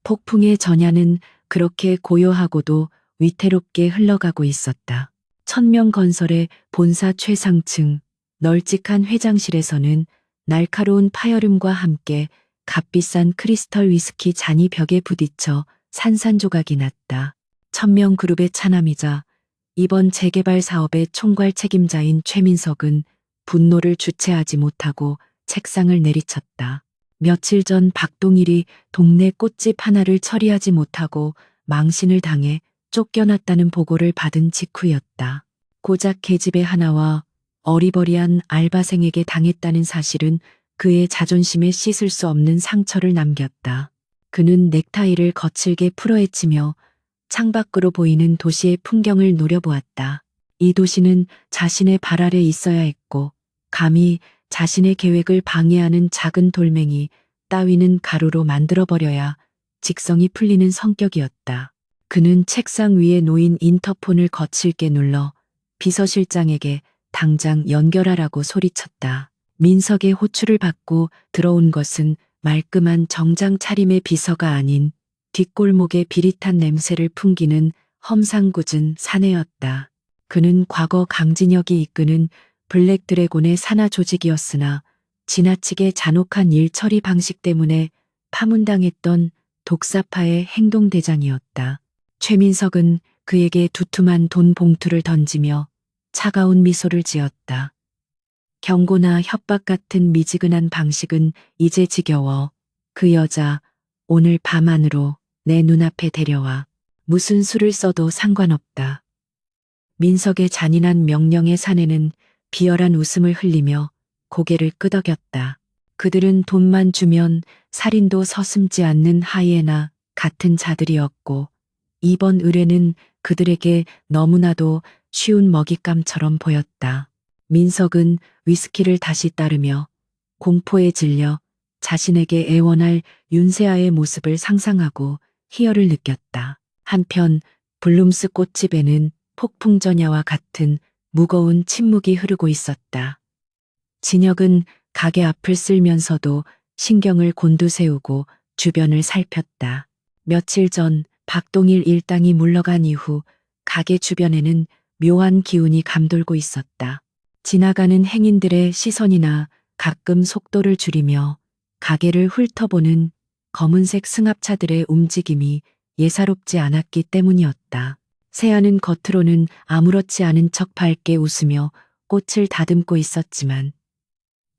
폭풍의 전야는 그렇게 고요하고도 위태롭게 흘러가고 있었다. 천명건설의 본사 최상층 널찍한 회장실에서는 날카로운 파열음과 함께 값비싼 크리스털 위스키 잔이 벽에 부딪혀 산산조각이 났다. 천명그룹의 차남이자 이번 재개발 사업의 총괄 책임자인 최민석은 분노를 주체하지 못하고 책상을 내리쳤다. 며칠 전 박동일이 동네 꽃집 하나를 처리하지 못하고 망신을 당해 쫓겨났다는 보고를 받은 직후였다. 고작 계집애 하나와 어리버리한 알바생에게 당했다는 사실은 그의 자존심에 씻을 수 없는 상처를 남겼다. 그는 넥타이를 거칠게 풀어헤치며 창밖으로 보이는 도시의 풍경을 노려보았다. 이 도시는 자신의 발 아래 있어야 했고 감히 자신의 계획을 방해하는 작은 돌멩이 따위는 가루로 만들어버려야 직성이 풀리는 성격이었다. 그는 책상 위에 놓인 인터폰을 거칠게 눌러 비서실장에게 당장 연결하라고 소리쳤다. 민석의 호출을 받고 들어온 것은 말끔한 정장 차림의 비서가 아닌 뒷골목의 비릿한 냄새를 풍기는 험상궂은 사내였다. 그는 과거 강진혁이 이끄는 블랙 드래곤의 산하 조직이었으나 지나치게 잔혹한 일 처리 방식 때문에 파문당했던 독사파의 행동대장이었다. 최민석은 그에게 두툼한 돈 봉투를 던지며 차가운 미소를 지었다. 경고나 협박 같은 미지근한 방식은 이제 지겨워. 그 여자 오늘 밤 안으로 내 눈앞에 데려와. 무슨 수를 써도 상관없다. 민석의 잔인한 명령의 사내는 비열한 웃음을 흘리며 고개를 끄덕였다. 그들은 돈만 주면 살인도 서슴지 않는 하이에나 같은 자들이었고 이번 의뢰는 그들에게 너무나도 쉬운 먹잇감처럼 보였다. 민석은 위스키를 다시 따르며 공포에 질려 자신에게 애원할 윤세아의 모습을 상상하고 희열을 느꼈다. 한편 블룸스 꽃집에는 폭풍전야와 같은 무거운 침묵이 흐르고 있었다. 진혁은 가게 앞을 쓸면서도 신경을 곤두세우고 주변을 살폈다. 며칠 전 박동일 일당이 물러간 이후 가게 주변에는 묘한 기운이 감돌고 있었다. 지나가는 행인들의 시선이나 가끔 속도를 줄이며 가게를 훑어보는 검은색 승합차들의 움직임이 예사롭지 않았기 때문이었다. 세아는 겉으로는 아무렇지 않은 척 밝게 웃으며 꽃을 다듬고 있었지만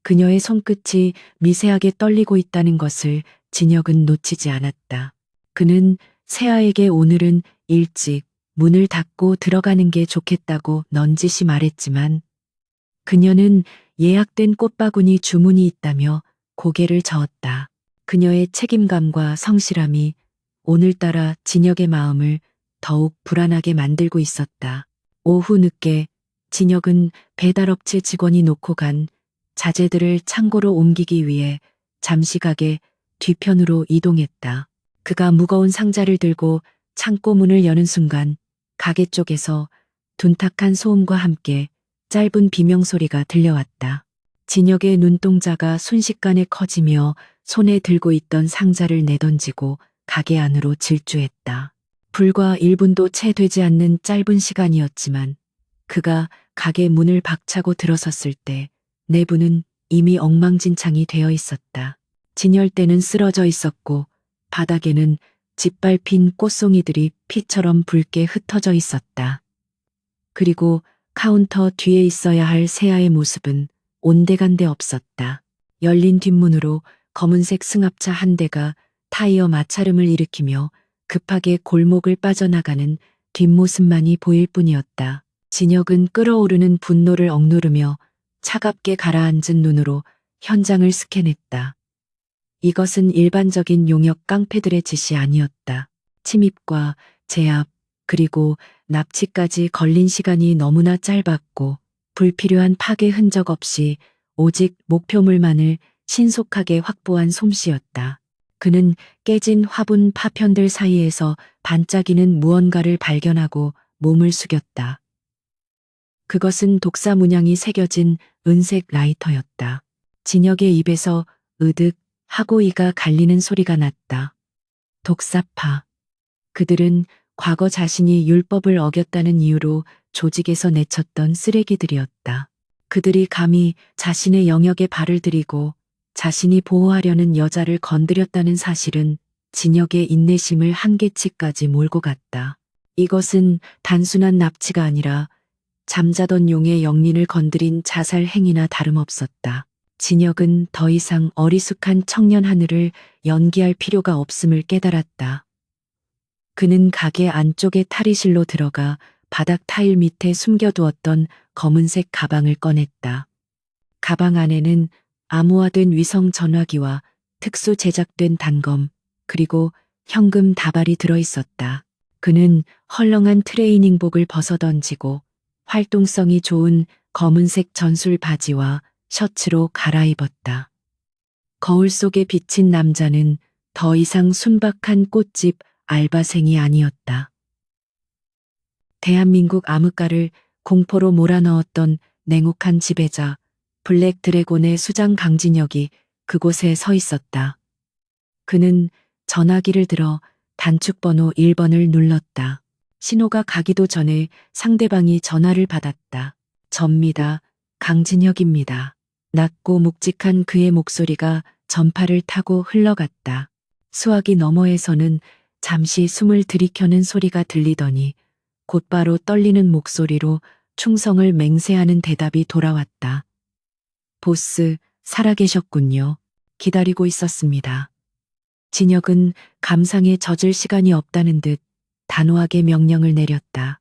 그녀의 손끝이 미세하게 떨리고 있다는 것을 진혁은 놓치지 않았다. 그는 세아에게 오늘은 일찍 문을 닫고 들어가는 게 좋겠다고 넌지시 말했지만 그녀는 예약된 꽃바구니 주문이 있다며 고개를 저었다. 그녀의 책임감과 성실함이 오늘따라 진혁의 마음을 더욱 불안하게 만들고 있었다. 오후 늦게 진혁은 배달업체 직원이 놓고 간 자재들을 창고로 옮기기 위해 잠시 가게 뒤편으로 이동했다. 그가 무거운 상자를 들고 창고 문을 여는 순간 가게 쪽에서 둔탁한 소음과 함께 짧은 비명소리가 들려왔다. 진혁의 눈동자가 순식간에 커지며 손에 들고 있던 상자를 내던지고 가게 안으로 질주했다. 불과 1분도 채 되지 않는 짧은 시간이었지만 그가 가게 문을 박차고 들어섰을 때 내부는 이미 엉망진창이 되어 있었다. 진열대는 쓰러져 있었고 바닥에는 짓밟힌 꽃송이들이 피처럼 붉게 흩어져 있었다. 그리고 카운터 뒤에 있어야 할 세아의 모습은 온데간데 없었다. 열린 뒷문으로 검은색 승합차 한 대가 타이어 마찰음을 일으키며 급하게 골목을 빠져나가는 뒷모습만이 보일 뿐이었다. 진혁은 끓어오르는 분노를 억누르며 차갑게 가라앉은 눈으로 현장을 스캔했다. 이것은 일반적인 용역 깡패들의 짓이 아니었다. 침입과 제압, 그리고 납치까지 걸린 시간이 너무나 짧았고 불필요한 파괴 흔적 없이 오직 목표물만을 신속하게 확보한 솜씨였다. 그는 깨진 화분 파편들 사이에서 반짝이는 무언가를 발견하고 몸을 숙였다. 그것은 독사 문양이 새겨진 은색 라이터였다. 진혁의 입에서 으득 하고 이가 갈리는 소리가 났다. 독사파. 그들은 과거 자신이 율법을 어겼다는 이유로 조직에서 내쳤던 쓰레기들이었다. 그들이 감히 자신의 영역에 발을 들이고 자신이 보호하려는 여자를 건드렸다는 사실은 진혁의 인내심을 한계치까지 몰고 갔다. 이것은 단순한 납치가 아니라 잠자던 용의 영린을 건드린 자살 행위나 다름없었다. 진혁은 더 이상 어리숙한 청년 하늘을 연기할 필요가 없음을 깨달았다. 그는 가게 안쪽의 탈의실로 들어가 바닥 타일 밑에 숨겨두었던 검은색 가방을 꺼냈다. 가방 안에는 암호화된 위성 전화기와 특수 제작된 단검, 그리고 현금 다발이 들어있었다. 그는 헐렁한 트레이닝복을 벗어던지고 활동성이 좋은 검은색 전술 바지와 셔츠로 갈아입었다. 거울 속에 비친 남자는 더 이상 순박한 꽃집 알바생이 아니었다. 대한민국 암흑가를 공포로 몰아넣었던 냉혹한 지배자 블랙 드래곤의 수장 강진혁이 그곳에 서 있었다. 그는 전화기를 들어 단축번호 1번을 눌렀다. 신호가 가기도 전에 상대방이 전화를 받았다. 접니다. 강진혁입니다. 낮고 묵직한 그의 목소리가 전파를 타고 흘러갔다. 수화기 너머에서는 잠시 숨을 들이켜는 소리가 들리더니 곧바로 떨리는 목소리로 충성을 맹세하는 대답이 돌아왔다. 보스, 살아계셨군요. 기다리고 있었습니다. 진혁은 감상에 젖을 시간이 없다는 듯 단호하게 명령을 내렸다.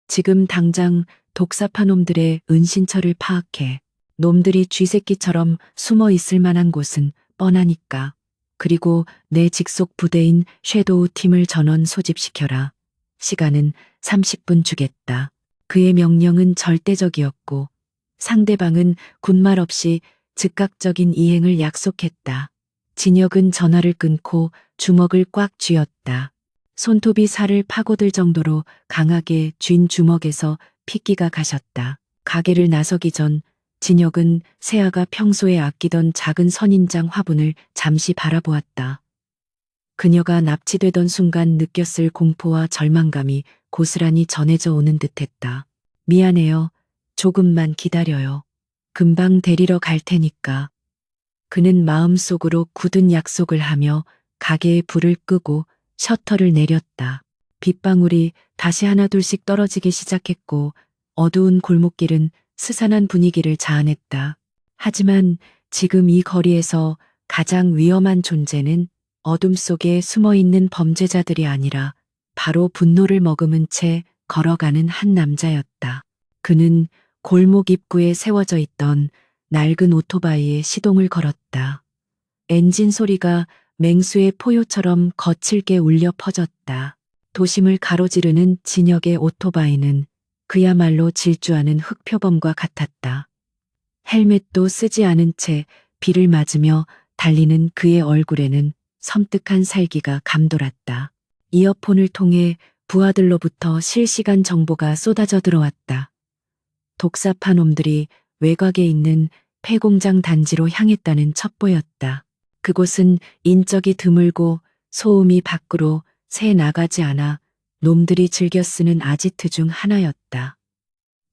지금 당장 독사파 놈들의 은신처를 파악해. 놈들이 쥐새끼처럼 숨어 있을 만한 곳은 뻔하니까. 그리고 내 직속 부대인 섀도우 팀을 전원 소집시켜라. 시간은 30분 주겠다. 그의 명령은 절대적이었고 상대방은 군말 없이 즉각적인 이행을 약속했다. 진혁은 전화를 끊고 주먹을 꽉 쥐었다. 손톱이 살을 파고들 정도로 강하게 쥔 주먹에서 핏기가 가셨다. 가게를 나서기 전 진혁은 세아가 평소에 아끼던 작은 선인장 화분을 잠시 바라보았다. 그녀가 납치되던 순간 느꼈을 공포와 절망감이 고스란히 전해져 오는 듯했다. 미안해요. 조금만 기다려요. 금방 데리러 갈 테니까. 그는 마음속으로 굳은 약속을 하며 가게에 불을 끄고 셔터를 내렸다. 빗방울이 다시 하나둘씩 떨어지기 시작했고 어두운 골목길은 스산한 분위기를 자아냈다. 하지만 지금 이 거리에서 가장 위험한 존재는 어둠 속에 숨어 있는 범죄자들이 아니라 바로 분노를 머금은 채 걸어가는 한 남자였다. 그는 골목 입구에 세워져 있던 낡은 오토바이에 시동을 걸었다. 엔진 소리가 맹수의 포효처럼 거칠게 울려 퍼졌다. 도심을 가로지르는 진혁의 오토바이는 그야말로 질주하는 흑표범과 같았다. 헬멧도 쓰지 않은 채 비를 맞으며 달리는 그의 얼굴에는 섬뜩한 살기가 감돌았다. 이어폰을 통해 부하들로부터 실시간 정보가 쏟아져 들어왔다. 독사파 놈들이 외곽에 있는 폐공장 단지로 향했다는 첩보였다. 그곳은 인적이 드물고 소음이 밖으로 새 나가지 않아 놈들이 즐겨 쓰는 아지트 중 하나였다.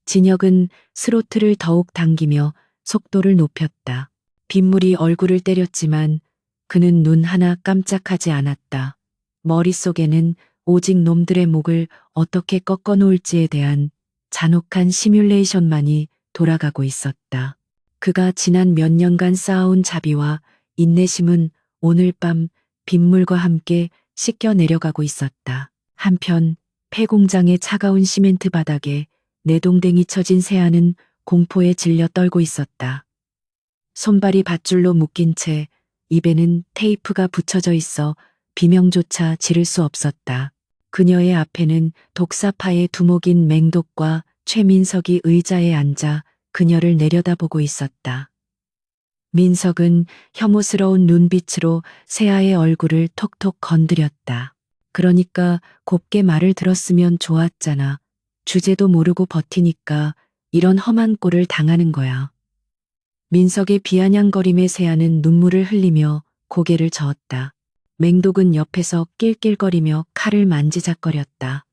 진혁은 스로틀을 더욱 당기며 속도를 높였다. 빗물이 얼굴을 때렸지만 그는 눈 하나 깜짝하지 않았다. 머릿속에는 오직 놈들의 목을 어떻게 꺾어 놓을지에 대한 잔혹한 시뮬레이션만이 돌아가고 있었다. 그가 지난 몇 년간 쌓아온 자비와 인내심은 오늘 밤 빗물과 함께 씻겨 내려가고 있었다. 한편 폐공장의 차가운 시멘트 바닥에 내동댕이 쳐진 새아는 공포에 질려 떨고 있었다. 손발이 밧줄로 묶인 채 입에는 테이프가 붙여져 있어 비명조차 지를 수 없었다. 그녀의 앞에는 독사파의 두목인 맹독과 최민석이 의자에 앉아 그녀를 내려다보고 있었다. 민석은 혐오스러운 눈빛으로 세아의 얼굴을 톡톡 건드렸다. 그러니까 곱게 말을 들었으면 좋았잖아. 주제도 모르고 버티니까 이런 험한 꼴을 당하는 거야. 민석의 비아냥거림에 세아는 눈물을 흘리며 고개를 저었다. 맹독은 옆에서 낄낄거리며 칼을 만지작거렸다.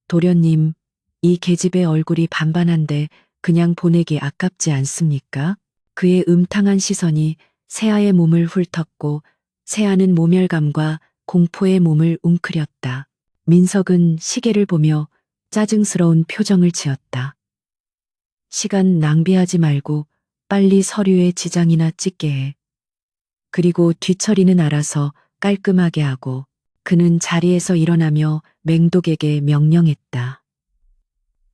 도련님, 이 계집의 얼굴이 반반한데 그냥 보내기 아깝지 않습니까? 그의 음탕한 시선이 세아의 몸을 훑었고 세아는 모멸감과 공포의 몸을 웅크렸다. 민석은 시계를 보며 짜증스러운 표정을 지었다. 시간 낭비하지 말고 빨리 서류에 지장이나 찍게 해. 그리고 뒤처리는 알아서 깔끔하게 하고. 그는 자리에서 일어나며 맹독에게 명령했다.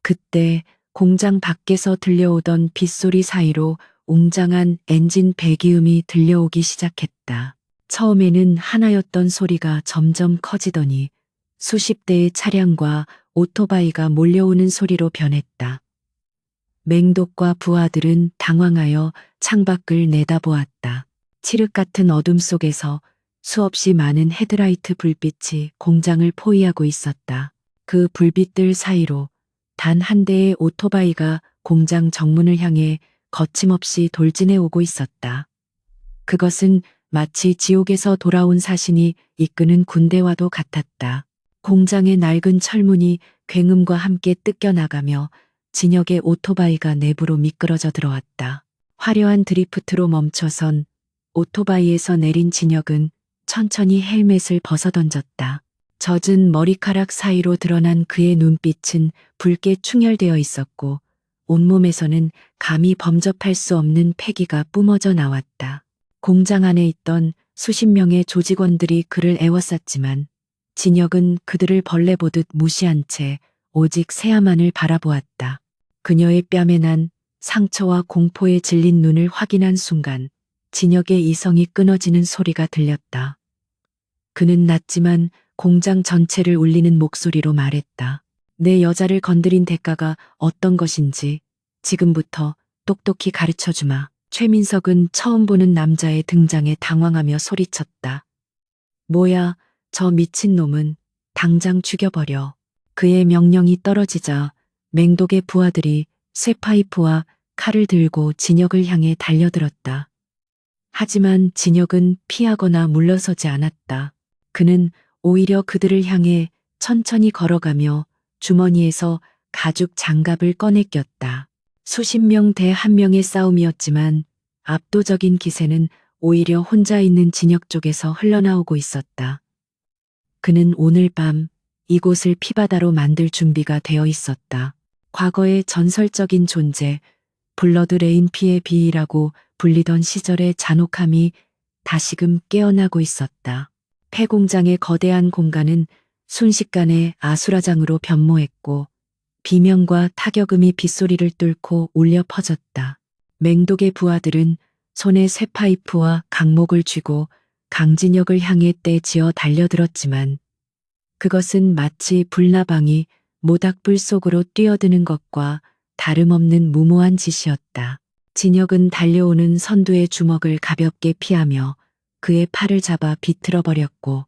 그때 공장 밖에서 들려오던 빗소리 사이로 웅장한 엔진 배기음이 들려오기 시작했다. 처음에는 하나였던 소리가 점점 커지더니 수십 대의 차량과 오토바이가 몰려오는 소리로 변했다. 맹독과 부하들은 당황하여 창밖을 내다보았다. 칠흑 같은 어둠 속에서 수없이 많은 헤드라이트 불빛이 공장을 포위하고 있었다. 그 불빛들 사이로 단 한 대의 오토바이가 공장 정문을 향해 거침없이 돌진해 오고 있었다. 그것은 마치 지옥에서 돌아온 사신이 이끄는 군대와도 같았다. 공장의 낡은 철문이 굉음과 함께 뜯겨나가며 진혁의 오토바이가 내부로 미끄러져 들어왔다. 화려한 드리프트로 멈춰선 오토바이에서 내린 진혁은 천천히 헬멧을 벗어던졌다. 젖은 머리카락 사이로 드러난 그의 눈빛은 붉게 충혈되어 있었고 온몸에서는 감히 범접할 수 없는 패기가 뿜어져 나왔다. 공장 안에 있던 수십 명의 조직원들이 그를 애워쌌지만 진혁은 그들을 벌레 보듯 무시한 채 오직 세아만을 바라보았다. 그녀의 뺨에 난 상처와 공포에 질린 눈을 확인한 순간 진혁의 이성이 끊어지는 소리가 들렸다. 그는 낮지만 공장 전체를 울리는 목소리로 말했다. 내 여자를 건드린 대가가 어떤 것인지 지금부터 똑똑히 가르쳐주마. 최민석은 처음 보는 남자의 등장에 당황하며 소리쳤다. 뭐야, 저 미친놈은 당장 죽여버려. 그의 명령이 떨어지자 맹독의 부하들이 쇠파이프와 칼을 들고 진혁을 향해 달려들었다. 하지만 진혁은 피하거나 물러서지 않았다. 그는 오히려 그들을 향해 천천히 걸어가며 주머니에서 가죽 장갑을 꺼내 꼈다. 수십 명 대 한 명의 싸움이었지만 압도적인 기세는 오히려 혼자 있는 진혁 쪽에서 흘러나오고 있었다. 그는 오늘 밤 이곳을 피바다로 만들 준비가 되어 있었다. 과거의 전설적인 존재, 블러드 레인피의 비이라고 불리던 시절의 잔혹함이 다시금 깨어나고 있었다. 폐공장의 거대한 공간은 순식간에 아수라장으로 변모했고 비명과 타격음이 빗소리를 뚫고 울려 퍼졌다. 맹독의 부하들은 손에 쇠파이프와 강목을 쥐고 강진혁을 향해 떼지어 달려들었지만 그것은 마치 불나방이 모닥불 속으로 뛰어드는 것과 다름없는 무모한 짓이었다. 진혁은 달려오는 선두의 주먹을 가볍게 피하며 그의 팔을 잡아 비틀어 버렸고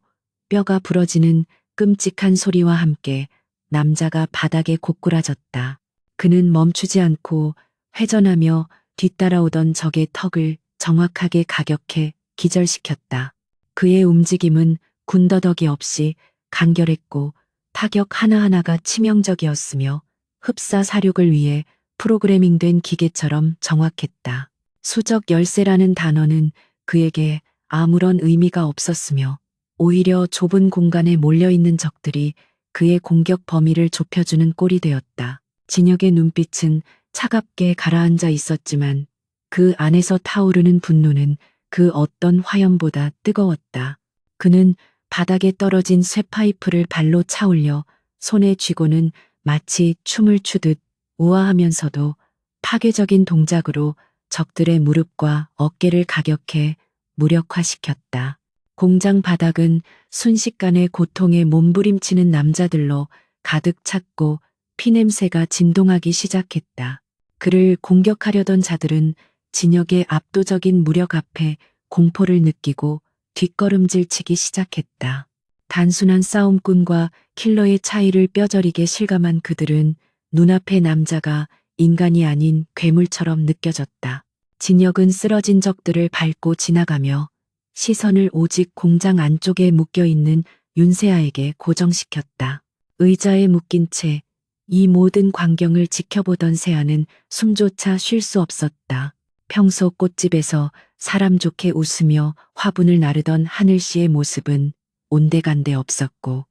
뼈가 부러지는 끔찍한 소리와 함께 남자가 바닥에 고꾸라졌다. 그는 멈추지 않고 회전하며 뒤따라오던 적의 턱을 정확하게 가격해 기절시켰다. 그의 움직임은 군더더기 없이 간결했고 타격 하나하나가 치명적이었으며 흡사 사륙을 위해 프로그래밍된 기계처럼 정확했다. 수적 열쇠라는 단어는 그에게 아무런 의미가 없었으며 오히려 좁은 공간에 몰려있는 적들이 그의 공격 범위를 좁혀주는 꼴이 되었다. 진혁의 눈빛은 차갑게 가라앉아 있었지만 그 안에서 타오르는 분노는 그 어떤 화염보다 뜨거웠다. 그는 바닥에 떨어진 쇠파이프를 발로 차올려 손에 쥐고는 마치 춤을 추듯 우아하면서도 파괴적인 동작으로 적들의 무릎과 어깨를 가격해 무력화시켰다. 공장 바닥은 순식간에 고통에 몸부림치는 남자들로 가득 찼고 피냄새가 진동하기 시작했다. 그를 공격하려던 자들은 진혁의 압도적인 무력 앞에 공포를 느끼고 뒷걸음질치기 시작했다. 단순한 싸움꾼과 킬러의 차이를 뼈저리게 실감한 그들은 눈앞의 남자가 인간이 아닌 괴물처럼 느껴졌다. 진혁은 쓰러진 적들을 밟고 지나가며 시선을 오직 공장 안쪽에 묶여있는 윤세아에게 고정시켰다. 의자에 묶인 채 이 모든 광경을 지켜보던 세아는 숨조차 쉴 수 없었다. 평소 꽃집에서 사람 좋게 웃으며 화분을 나르던 하늘씨의 모습은 온데간데 없었고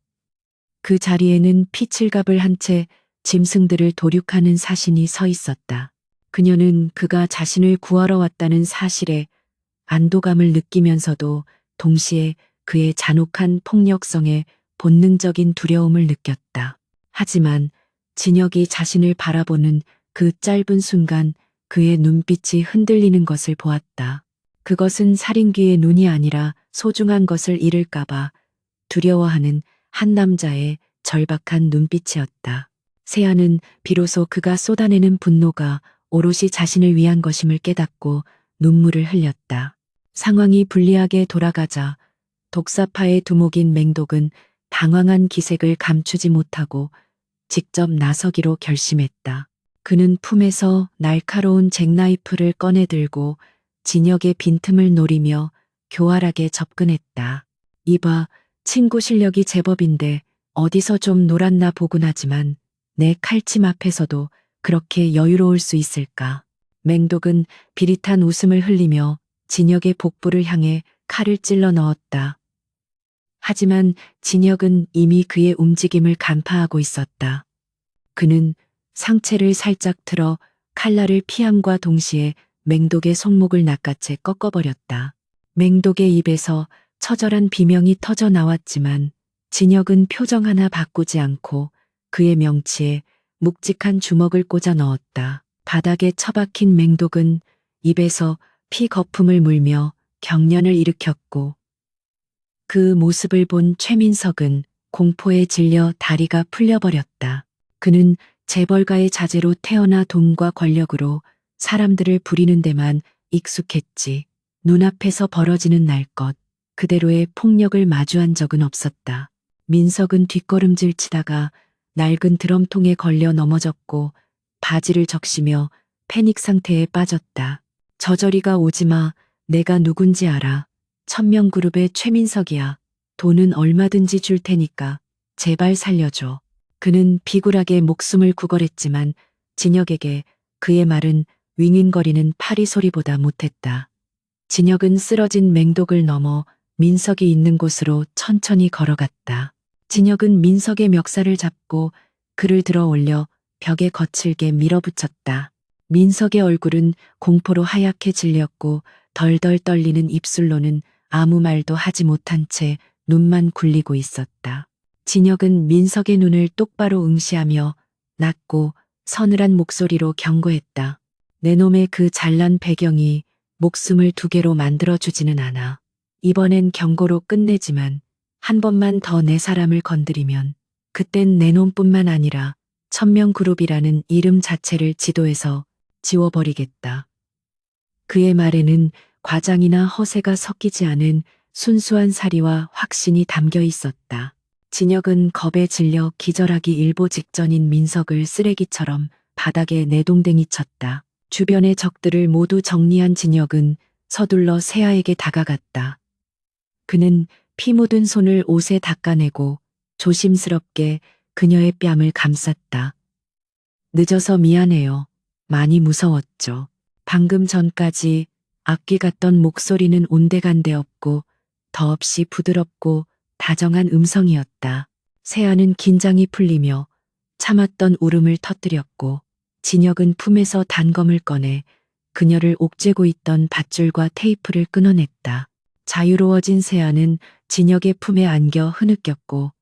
그 자리에는 피칠갑을 한 채 짐승들을 도륙하는 사신이 서 있었다. 그녀는 그가 자신을 구하러 왔다는 사실에 안도감을 느끼면서도 동시에 그의 잔혹한 폭력성에 본능적인 두려움을 느꼈다. 하지만 진혁이 자신을 바라보는 그 짧은 순간 그의 눈빛이 흔들리는 것을 보았다. 그것은 살인귀의 눈이 아니라 소중한 것을 잃을까봐 두려워하는 한 남자의 절박한 눈빛이었다. 세아는 비로소 그가 쏟아내는 분노가 오롯이 자신을 위한 것임을 깨닫고 눈물을 흘렸다. 상황이 불리하게 돌아가자 독사파의 두목인 맹독은 당황한 기색을 감추지 못하고 직접 나서기로 결심했다. 그는 품에서 날카로운 잭나이프를 꺼내 들고 진혁의 빈틈을 노리며 교활하게 접근했다. 이봐, 친구 실력이 제법인데 어디서 좀 놀았나 보군 하지만 내 칼침 앞에서도 그렇게 여유로울 수 있을까? 맹독은 비릿한 웃음을 흘리며 진혁의 복부를 향해 칼을 찔러 넣었다. 하지만 진혁은 이미 그의 움직임을 간파하고 있었다. 그는 상체를 살짝 틀어 칼날을 피함과 동시에 맹독의 손목을 낚아채 꺾어버렸다. 맹독의 입에서 처절한 비명이 터져 나왔지만 진혁은 표정 하나 바꾸지 않고 그의 명치에 묵직한 주먹을 꽂아 넣었다. 바닥에 처박힌 맹독은 입에서 피 거품을 물며 경련을 일으켰고 그 모습을 본 최민석은 공포에 질려 다리가 풀려버렸다. 그는 재벌가의 자제로 태어나 돈과 권력으로 사람들을 부리는 데만 익숙했지. 눈앞에서 벌어지는 날 것, 그대로의 폭력을 마주한 적은 없었다. 민석은 뒷걸음질 치다가 낡은 드럼통에 걸려 넘어졌고 바지를 적시며 패닉 상태에 빠졌다. 저저리가 오지마, 내가 누군지 알아. 천명그룹의 최민석이야. 돈은 얼마든지 줄 테니까 제발 살려줘. 그는 비굴하게 목숨을 구걸했지만 진혁에게 그의 말은 윙윙거리는 파리 소리보다 못했다. 진혁은 쓰러진 맹독을 넘어 민석이 있는 곳으로 천천히 걸어갔다. 진혁은 민석의 멱살을 잡고 그를 들어 올려 벽에 거칠게 밀어붙였다. 민석의 얼굴은 공포로 하얗게 질렸고 덜덜 떨리는 입술로는 아무 말도 하지 못한 채 눈만 굴리고 있었다. 진혁은 민석의 눈을 똑바로 응시하며 낮고 서늘한 목소리로 경고했다. 내 놈의 그 잘난 배경이 목숨을 두 개로 만들어주지는 않아. 이번엔 경고로 끝내지만 한 번만 더 내 사람을 건드리면 그땐 내 놈뿐만 아니라 천명그룹이라는 이름 자체를 지도에서 지워버리겠다. 그의 말에는 과장이나 허세가 섞이지 않은 순수한 사리와 확신이 담겨 있었다. 진혁은 겁에 질려 기절하기 일보 직전인 민석을 쓰레기처럼 바닥에 내동댕이 쳤다. 주변의 적들을 모두 정리한 진혁은 서둘러 세아에게 다가갔다. 그는 피 묻은 손을 옷에 닦아내고 조심스럽게 그녀의 뺨을 감쌌다. 늦어서 미안해요. 많이 무서웠죠. 방금 전까지 악귀 같던 목소리는 온데간데 없고 더없이 부드럽고 다정한 음성이었다. 세아는 긴장이 풀리며 참았던 울음을 터뜨렸고 진혁은 품에서 단검을 꺼내 그녀를 옥죄고 있던 밧줄과 테이프를 끊어냈다. 자유로워진 세아는 진혁의 품에 안겨 흐느꼈고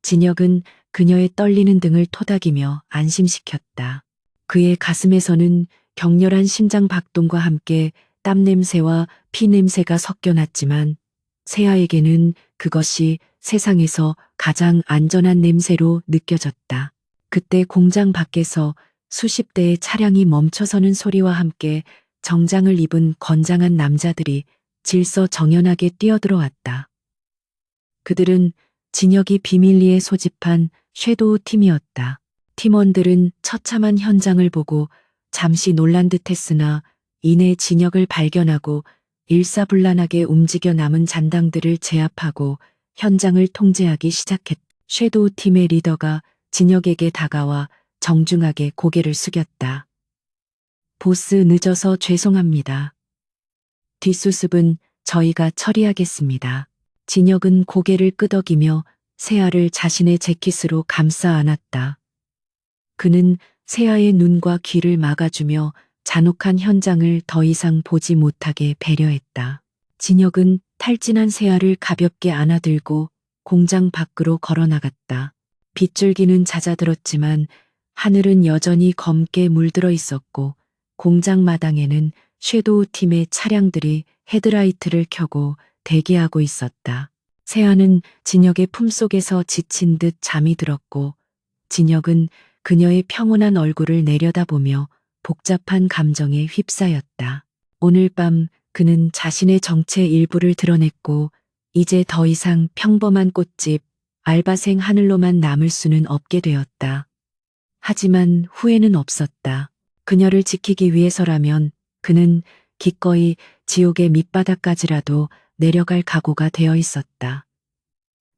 진혁은 그녀의 떨리는 등을 토닥이며 안심시켰다. 그의 가슴에서는 격렬한 심장 박동과 함께 땀 냄새와 피 냄새가 섞여 났지만 세아에게는 그것이 세상에서 가장 안전한 냄새로 느껴졌다. 그때 공장 밖에서 수십 대의 차량이 멈춰서는 소리와 함께 정장을 입은 건장한 남자들이 질서정연하게 뛰어들어왔다. 그들은 진혁이 비밀리에 소집한 섀도우 팀이었다. 팀원들은 처참한 현장을 보고 잠시 놀란 듯했으나 이내 진혁을 발견하고 일사불란하게 움직여 남은 잔당들을 제압하고 현장을 통제하기 시작했다. 섀도우 팀의 리더가 진혁에게 다가와 정중하게 고개를 숙였다. 보스 늦어서 죄송합니다. 뒷수습은 저희가 처리하겠습니다. 진혁은 고개를 끄덕이며 세아를 자신의 재킷으로 감싸 안았다. 그는 세아의 눈과 귀를 막아주며 잔혹한 현장을 더 이상 보지 못하게 배려했다. 진혁은 탈진한 세아를 가볍게 안아들고 공장 밖으로 걸어나갔다. 빗줄기는 잦아들었지만 하늘은 여전히 검게 물들어 있었고 공장 마당에는 섀도우 팀의 차량들이 헤드라이트를 켜고 대기하고 있었다. 세아는 진혁의 품속에서 지친 듯 잠이 들었고 진혁은 그녀의 평온한 얼굴을 내려다보며 복잡한 감정에 휩싸였다. 오늘 밤 그는 자신의 정체 일부를 드러냈고 이제 더 이상 평범한 꽃집, 알바생 하늘로만 남을 수는 없게 되었다. 하지만 후회는 없었다. 그녀를 지키기 위해서라면 그는 기꺼이 지옥의 밑바닥까지라도 내려갈 각오가 되어 있었다.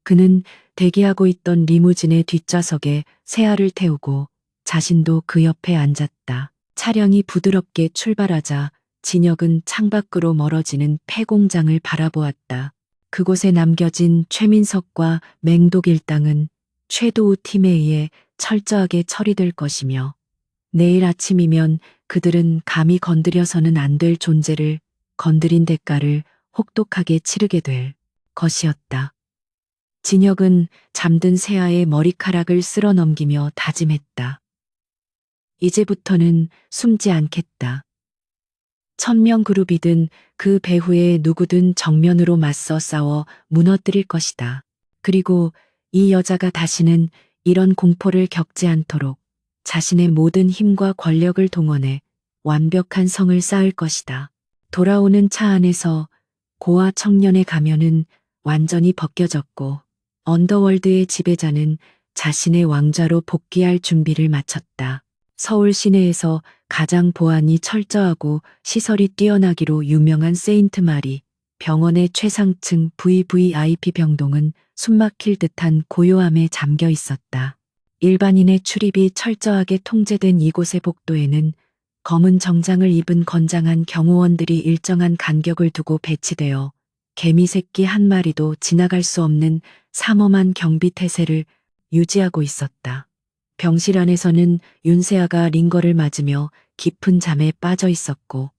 그는 대기하고 있던 리무진의 뒷좌석에 세아를 태우고 자신도 그 옆에 앉았다. 차량이 부드럽게 출발하자 진혁은 창밖으로 멀어지는 폐공장을 바라보았다. 그곳에 남겨진 최민석과 맹독 일당은 섀도우 팀에 의해 철저하게 처리될 것이며 내일 아침이면 그들은 감히 건드려서는 안 될 존재를 건드린 대가를 혹독하게 치르게 될 것이었다. 진혁은 잠든 세아의 머리카락을 쓸어 넘기며 다짐했다. 이제부터는 숨지 않겠다. 천명그룹이든 그 배후에 누구든 정면으로 맞서 싸워 무너뜨릴 것이다. 그리고 이 여자가 다시는 이런 공포를 겪지 않도록 자신의 모든 힘과 권력을 동원해 완벽한 성을 쌓을 것이다. 돌아오는 차 안에서 고아 청년의 가면은 완전히 벗겨졌고 언더월드의 지배자는 자신의 왕좌로 복귀할 준비를 마쳤다. 서울 시내에서 가장 보안이 철저하고 시설이 뛰어나기로 유명한 세인트 마리 병원의 최상층 VVIP 병동은 숨막힐 듯한 고요함에 잠겨 있었다. 일반인의 출입이 철저하게 통제된 이곳의 복도에는 검은 정장을 입은 건장한 경호원들이 일정한 간격을 두고 배치되어 개미 새끼 한 마리도 지나갈 수 없는 삼엄한 경비 태세를 유지하고 있었다. 병실 안에서는 윤세아가 링거를 맞으며 깊은 잠에 빠져 있었고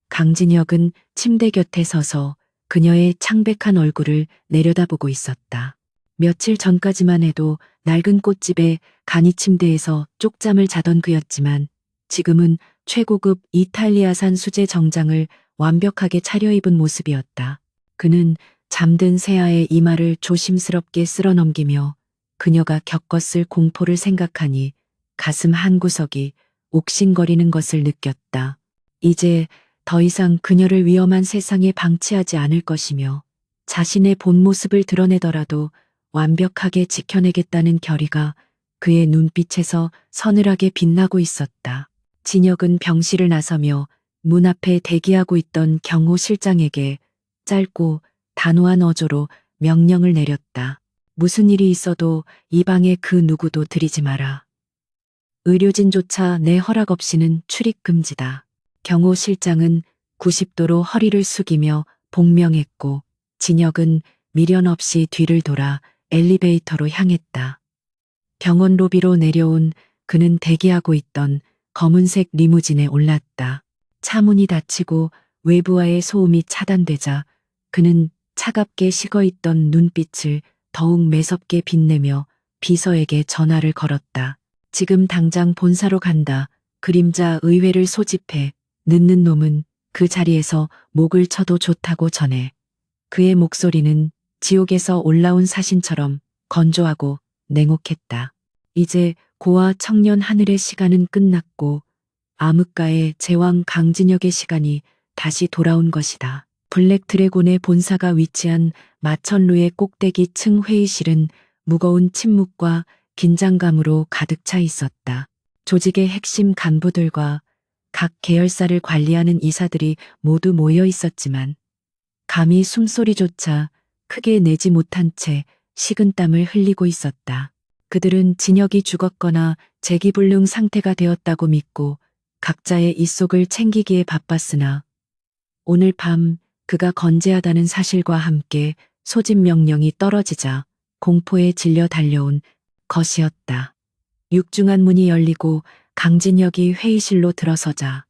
강진혁은 침대 곁에 서서 그녀의 창백한 얼굴을 내려다보고 있었다. 며칠 전까지만 해도 낡은 꽃집의 간이 침대에서 쪽잠을 자던 그였지만 지금은 최고급 이탈리아산 수제 정장을 완벽하게 차려입은 모습이었다. 그는 잠든 세아의 이마를 조심스럽게 쓸어넘기며 그녀가 겪었을 공포를 생각하니 가슴 한구석이 옥신거리는 것을 느꼈다. 이제 더 이상 그녀를 위험한 세상에 방치하지 않을 것이며 자신의 본 모습을 드러내더라도 완벽하게 지켜내겠다는 결의가 그의 눈빛에서 서늘하게 빛나고 있었다. 진혁은 병실을 나서며 문 앞에 대기하고 있던 경호 실장에게 짧고 단호한 어조로 명령을 내렸다. 무슨 일이 있어도 이 방에 그 누구도 들이지 마라. 의료진조차 내 허락 없이는 출입 금지다. 경호 실장은 90도로 허리를 숙이며 복명했고 진혁은 미련 없이 뒤를 돌아 엘리베이터로 향했다. 병원 로비로 내려온 그는 대기하고 있던 검은색 리무진에 올랐다. 차 문이 닫히고 외부와의 소음이 차단되자 그는 차갑게 식어있던 눈빛을 더욱 매섭게 빛내며 비서에게 전화를 걸었다. 지금 당장 본사로 간다. 그림자 의회를 소집해. 늦는 놈은 그 자리에서 목을 쳐도 좋다고 전해. 그의 목소리는 지옥에서 올라온 사신처럼 건조하고 냉혹했다. 이제 고아 청년 하늘의 시간은 끝났고 암흑가의 제왕 강진혁의 시간이 다시 돌아온 것이다. 블랙 드래곤의 본사가 위치한 마천루의 꼭대기 층 회의실은 무거운 침묵과 긴장감으로 가득 차 있었다. 조직의 핵심 간부들과 각 계열사를 관리하는 이사들이 모두 모여 있었지만 감히 숨소리조차 크게 내지 못한 채 식은땀을 흘리고 있었다. 그들은 진혁이 죽었거나 재기불능 상태가 되었다고 믿고 각자의 입속을 챙기기에 바빴으나 오늘 밤 그가 건재하다는 사실과 함께 소집 명령이 떨어지자 공포에 질려 달려온 것이었다. 육중한 문이 열리고 강진혁이 회의실로 들어서자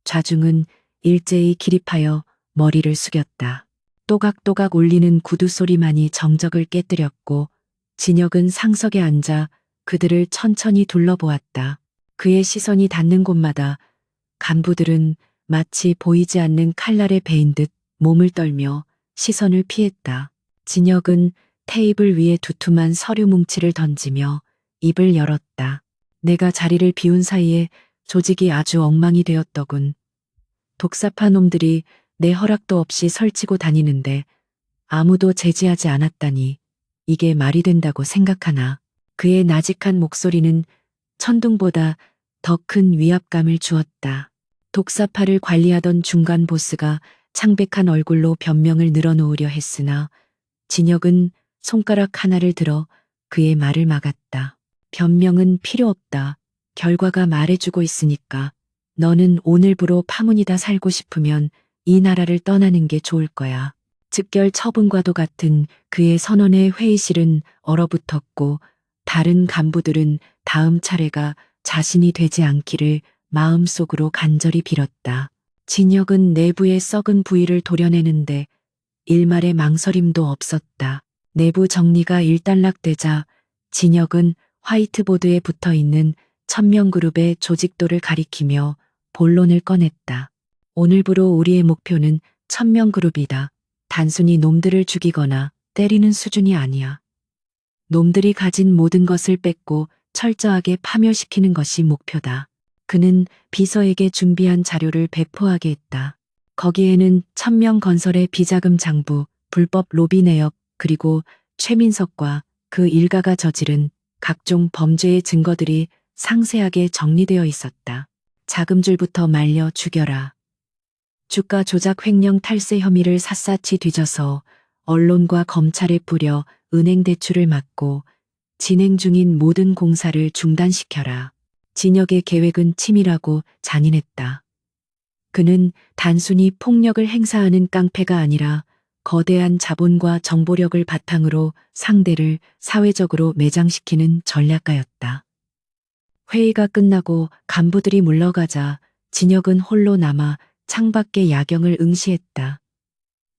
좌중은 일제히 기립하여 머리를 숙였다. 또각또각 울리는 구두 소리만이 정적을 깨뜨렸고 진혁은 상석에 앉아 그들을 천천히 둘러보았다. 그의 시선이 닿는 곳마다 간부들은 마치 보이지 않는 칼날에 베인 듯 몸을 떨며 시선을 피했다. 진혁은 테이블 위에 두툼한 서류 뭉치를 던지며 입을 열었다. 내가 자리를 비운 사이에 조직이 아주 엉망이 되었더군. 독사파 놈들이 내 허락도 없이 설치고 다니는데 아무도 제지하지 않았다니 이게 말이 된다고 생각하나. 그의 나직한 목소리는 천둥보다 더 큰 위압감을 주었다. 독사파를 관리하던 중간 보스가 창백한 얼굴로 변명을 늘어놓으려 했으나 진혁은 손가락 하나를 들어 그의 말을 막았다. 변명은 필요 없다. 결과가 말해주고 있으니까. 너는 오늘부로 파문이다 살고 싶으면 이 나라를 떠나는 게 좋을 거야. 즉결 처분과도 같은 그의 선언에 회의실은 얼어붙었고 다른 간부들은 다음 차례가 자신이 되지 않기를 마음속으로 간절히 빌었다. 진혁은 내부의 썩은 부위를 도려내는데 일말의 망설임도 없었다. 내부 정리가 일단락되자 진혁은 화이트보드에 붙어있는 천명그룹의 조직도를 가리키며 본론을 꺼냈다. 오늘부로 우리의 목표는 천명그룹이다. 단순히 놈들을 죽이거나 때리는 수준이 아니야. 놈들이 가진 모든 것을 뺏고 철저하게 파멸시키는 것이 목표다. 그는 비서에게 준비한 자료를 배포하게 했다. 거기에는 천명건설의 비자금 장부, 불법 로비 내역, 그리고 최민석과 그 일가가 저지른 각종 범죄의 증거들이 상세하게 정리되어 있었다. 자금줄부터 말려 죽여라. 주가 조작 횡령 탈세 혐의를 샅샅이 뒤져서 언론과 검찰에 뿌려 은행 대출을 막고 진행 중인 모든 공사를 중단시켜라. 진혁의 계획은 치밀하고 잔인했다. 그는 단순히 폭력을 행사하는 깡패가 아니라 거대한 자본과 정보력을 바탕으로 상대를 사회적으로 매장시키는 전략가였다. 회의가 끝나고 간부들이 물러가자 진혁은 홀로 남아 창밖의 야경을 응시했다.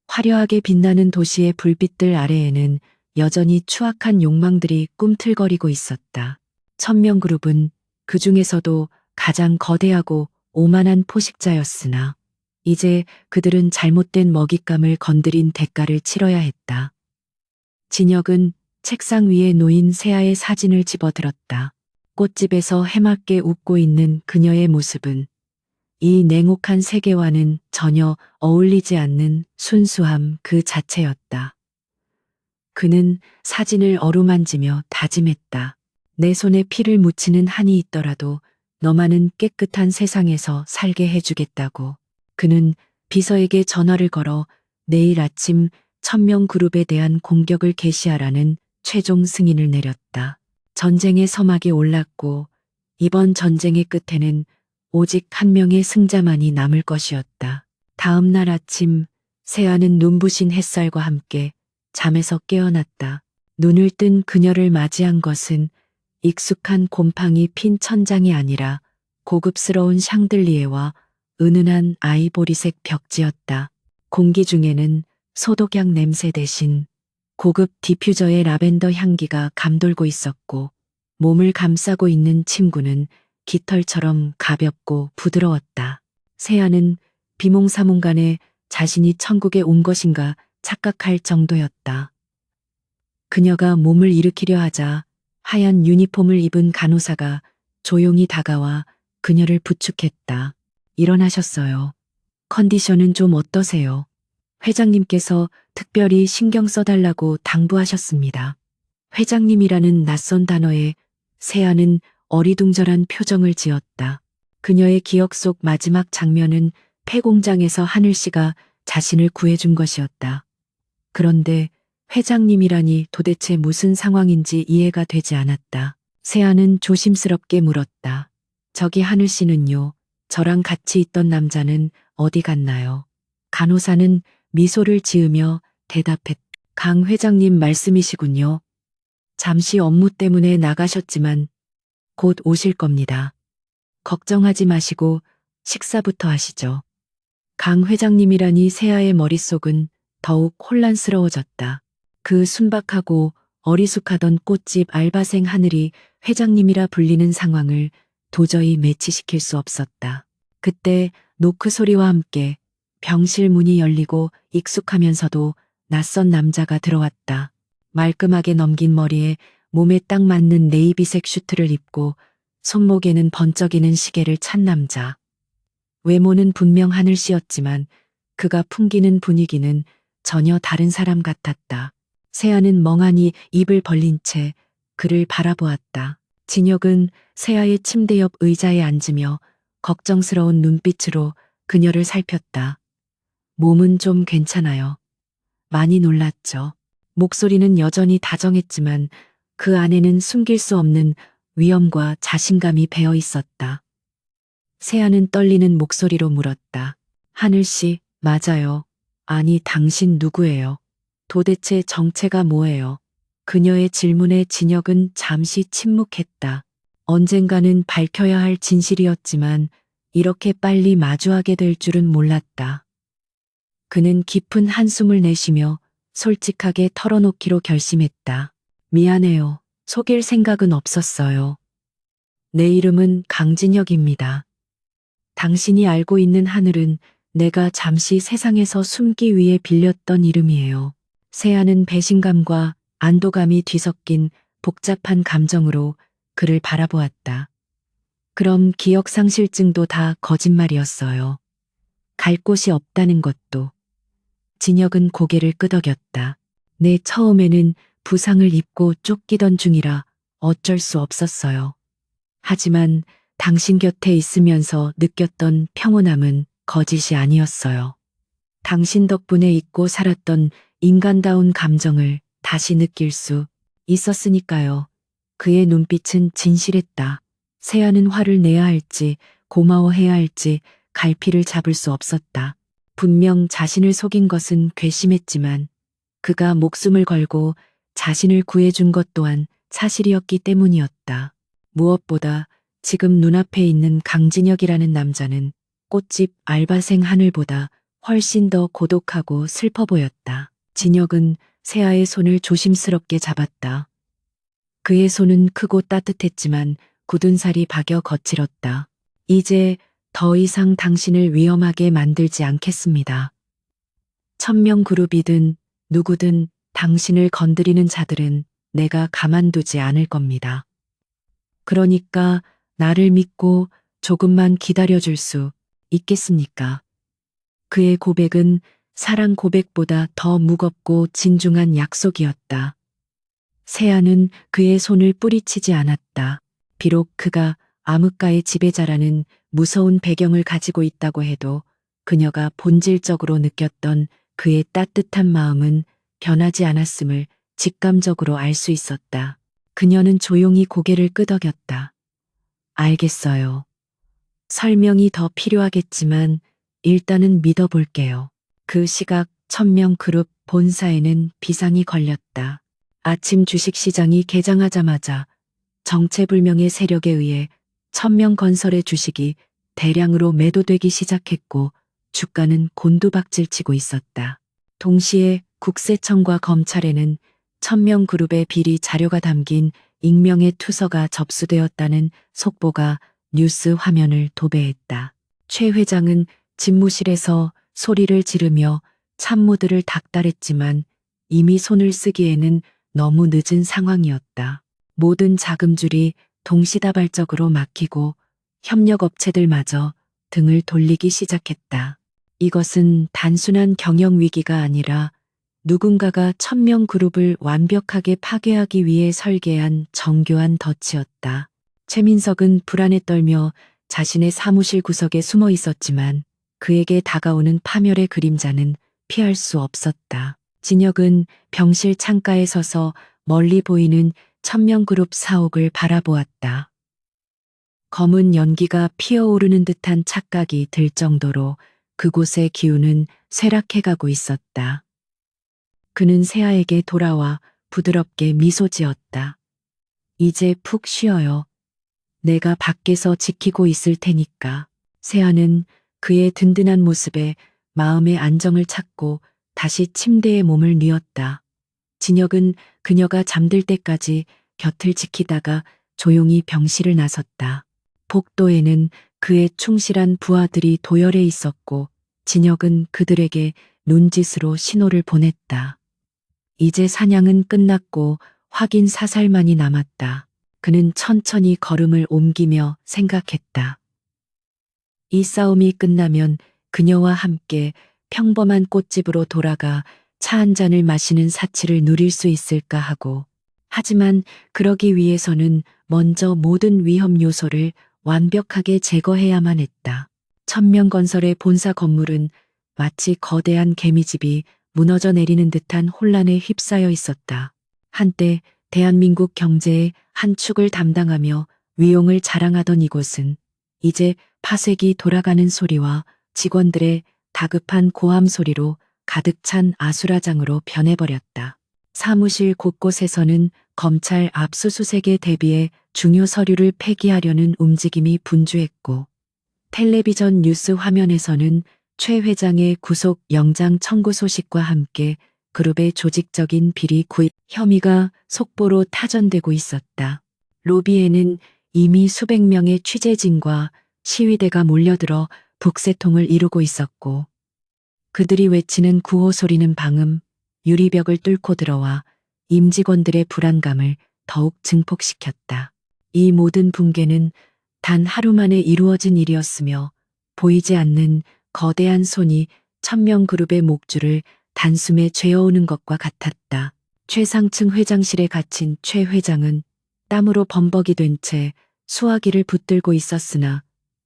화려하게 빛나는 도시의 불빛들 아래에는 여전히 추악한 욕망들이 꿈틀거리고 있었다. 천명그룹은 그 중에서도 가장 거대하고 오만한 포식자였으나 이제 그들은 잘못된 먹잇감을 건드린 대가를 치러야 했다. 진혁은 책상 위에 놓인 세아의 사진을 집어들었다. 꽃집에서 해맑게 웃고 있는 그녀의 모습은 이 냉혹한 세계와는 전혀 어울리지 않는 순수함 그 자체였다. 그는 사진을 어루만지며 다짐했다. 내 손에 피를 묻히는 한이 있더라도 너만은 깨끗한 세상에서 살게 해주겠다고. 그는 비서에게 전화를 걸어 내일 아침 천명그룹에 대한 공격을 개시하라는 최종 승인을 내렸다. 전쟁의 서막이 올랐고 이번 전쟁의 끝에는 오직 한 명의 승자만이 남을 것이었다. 다음 날 아침 세아는 눈부신 햇살과 함께 잠에서 깨어났다. 눈을 뜬 그녀를 맞이한 것은 익숙한 곰팡이 핀 천장이 아니라 고급스러운 샹들리에와 은은한 아이보리색 벽지였다. 공기 중에는 소독약 냄새 대신 고급 디퓨저의 라벤더 향기가 감돌고 있었고 몸을 감싸고 있는 침구는 깃털처럼 가볍고 부드러웠다. 세아는 비몽사몽간에 자신이 천국에 온 것인가 착각할 정도였다. 그녀가 몸을 일으키려 하자 하얀 유니폼을 입은 간호사가 조용히 다가와 그녀를 부축했다. 일어나셨어요. 컨디션은 좀 어떠세요? 회장님께서 특별히 신경 써달라고 당부하셨습니다. 회장님이라는 낯선 단어에 세아는 어리둥절한 표정을 지었다. 그녀의 기억 속 마지막 장면은 폐공장에서 하늘 씨가 자신을 구해준 것이었다. 그런데 회장님이라니 도대체 무슨 상황인지 이해가 되지 않았다. 세아는 조심스럽게 물었다. 저기 하늘 씨는요? 저랑 같이 있던 남자는 어디 갔나요? 간호사는 미소를 지으며 대답했다. 강 회장님 말씀이시군요. 잠시 업무 때문에 나가셨지만 곧 오실 겁니다. 걱정하지 마시고 식사부터 하시죠. 강 회장님이라니 세아의 머릿속은 더욱 혼란스러워졌다. 그 순박하고 어리숙하던 꽃집 알바생 하늘이 회장님이라 불리는 상황을 도저히 매치시킬 수 없었다. 그때 노크 소리와 함께 병실 문이 열리고 익숙하면서도 낯선 남자가 들어왔다. 말끔하게 넘긴 머리에 몸에 딱 맞는 네이비색 슈트를 입고 손목에는 번쩍이는 시계를 찬 남자. 외모는 분명 하늘 씨였지만 그가 풍기는 분위기는 전혀 다른 사람 같았다. 세아는 멍하니 입을 벌린 채 그를 바라보았다. 진혁은 세아의 침대 옆 의자에 앉으며 걱정스러운 눈빛으로 그녀를 살폈다. 몸은 좀 괜찮아요. 많이 놀랐죠. 목소리는 여전히 다정했지만 그 안에는 숨길 수 없는 위엄과 자신감이 배어 있었다. 세아는 떨리는 목소리로 물었다. 하늘 씨, 맞아요. 아니, 당신 누구예요? 도대체 정체가 뭐예요? 그녀의 질문에 진혁은 잠시 침묵했다. 언젠가는 밝혀야 할 진실이었지만 이렇게 빨리 마주하게 될 줄은 몰랐다. 그는 깊은 한숨을 내쉬며 솔직하게 털어놓기로 결심했다. 미안해요. 속일 생각은 없었어요. 내 이름은 강진혁입니다. 당신이 알고 있는 하늘은 내가 잠시 세상에서 숨기 위해 빌렸던 이름이에요. 세아는 배신감과 안도감이 뒤섞인 복잡한 감정으로 그를 바라보았다. 그럼 기억상실증도 다 거짓말이었어요. 갈 곳이 없다는 것도. 진혁은 고개를 끄덕였다. 내 처음에는 부상을 입고 쫓기던 중이라 어쩔 수 없었어요. 하지만 당신 곁에 있으면서 느꼈던 평온함은 거짓이 아니었어요. 당신 덕분에 잊고 살았던 인간다운 감정을 다시 느낄 수 있었으니까요. 그의 눈빛은 진실했다. 세아는 화를 내야 할지 고마워해야 할지 갈피를 잡을 수 없었다. 분명 자신을 속인 것은 괘씸했지만 그가 목숨을 걸고 자신을 구해준 것 또한 사실이었기 때문이었다. 무엇보다 지금 눈앞에 있는 강진혁이라는 남자는 꽃집 알바생 하늘보다 훨씬 더 고독하고 슬퍼 보였다. 진혁은 세아의 손을 조심스럽게 잡았다. 그의 손은 크고 따뜻했지만 굳은 살이 박여 거칠었다. 이제 더 이상 당신을 위험하게 만들지 않겠습니다. 천명그룹이든 누구든 당신을 건드리는 자들은 내가 가만두지 않을 겁니다. 그러니까 나를 믿고 조금만 기다려줄 수 있겠습니까? 그의 고백은 사랑 고백보다 더 무겁고 진중한 약속이었다. 세아는 그의 손을 뿌리치지 않았다. 비록 그가 암흑가의 지배자라는 무서운 배경을 가지고 있다고 해도 그녀가 본질적으로 느꼈던 그의 따뜻한 마음은 변하지 않았음을 직감적으로 알 수 있었다. 그녀는 조용히 고개를 끄덕였다. 알겠어요. 설명이 더 필요하겠지만 일단은 믿어볼게요. 그 시각 천명그룹 본사에는 비상이 걸렸다. 아침 주식시장이 개장하자마자 정체불명의 세력에 의해 천명건설의 주식이 대량으로 매도되기 시작했고 주가는 곤두박질치고 있었다. 동시에 국세청과 검찰에는 천명그룹의 비리 자료가 담긴 익명의 투서가 접수되었다는 속보가 뉴스 화면을 도배했다. 최 회장은 집무실에서 소리를 지르며 참모들을 닥달했지만 이미 손을 쓰기에는 너무 늦은 상황이었다. 모든 자금줄이 동시다발적으로 막히고 협력업체들마저 등을 돌리기 시작했다. 이것은 단순한 경영 위기가 아니라 누군가가 천명그룹을 완벽하게 파괴하기 위해 설계한 정교한 덫이었다. 최민석은 불안에 떨며 자신의 사무실 구석에 숨어 있었지만 그에게 다가오는 파멸의 그림자는 피할 수 없었다. 진혁은 병실 창가에 서서 멀리 보이는 천명그룹 사옥을 바라보았다. 검은 연기가 피어오르는 듯한 착각이 들 정도로 그곳의 기운은 쇠락해가고 있었다. 그는 세아에게 돌아와 부드럽게 미소 지었다. 이제 푹 쉬어요. 내가 밖에서 지키고 있을 테니까. 세아는 그의 든든한 모습에 마음의 안정을 찾고 다시 침대에 몸을 뉘었다. 진혁은 그녀가 잠들 때까지 곁을 지키다가 조용히 병실을 나섰다. 복도에는 그의 충실한 부하들이 도열해 있었고 진혁은 그들에게 눈짓으로 신호를 보냈다. 이제 사냥은 끝났고 확인 사살만이 남았다. 그는 천천히 걸음을 옮기며 생각했다. 이 싸움이 끝나면 그녀와 함께 평범한 꽃집으로 돌아가 차 한 잔을 마시는 사치를 누릴 수 있을까 하고, 하지만 그러기 위해서는 먼저 모든 위험 요소를 완벽하게 제거해야만 했다. 천명건설의 본사 건물은 마치 거대한 개미집이 무너져 내리는 듯한 혼란에 휩싸여 있었다. 한때 대한민국 경제의 한 축을 담당하며 위용을 자랑하던 이곳은 이제 파쇄기 돌아가는 소리와 직원들의 다급한 고함 소리로 가득 찬 아수라장으로 변해버렸다. 사무실 곳곳에서는 검찰 압수수색에 대비해 중요 서류를 폐기하려는 움직임이 분주했고, 텔레비전 뉴스 화면에서는 최 회장의 구속 영장 청구 소식과 함께 그룹의 조직적인 비리 구입 혐의가 속보로 타전되고 있었다. 로비에는 이미 수백 명의 취재진과 시위대가 몰려들어 북새통을 이루고 있었고, 그들이 외치는 구호 소리는 방음, 유리벽을 뚫고 들어와 임직원들의 불안감을 더욱 증폭시켰다. 이 모든 붕괴는 단 하루 만에 이루어진 일이었으며 보이지 않는 거대한 손이 천명그룹의 목줄을 단숨에 죄어오는 것과 같았다. 최상층 회장실에 갇힌 최 회장은 땀으로 범벅이 된 채 수화기를 붙들고 있었으나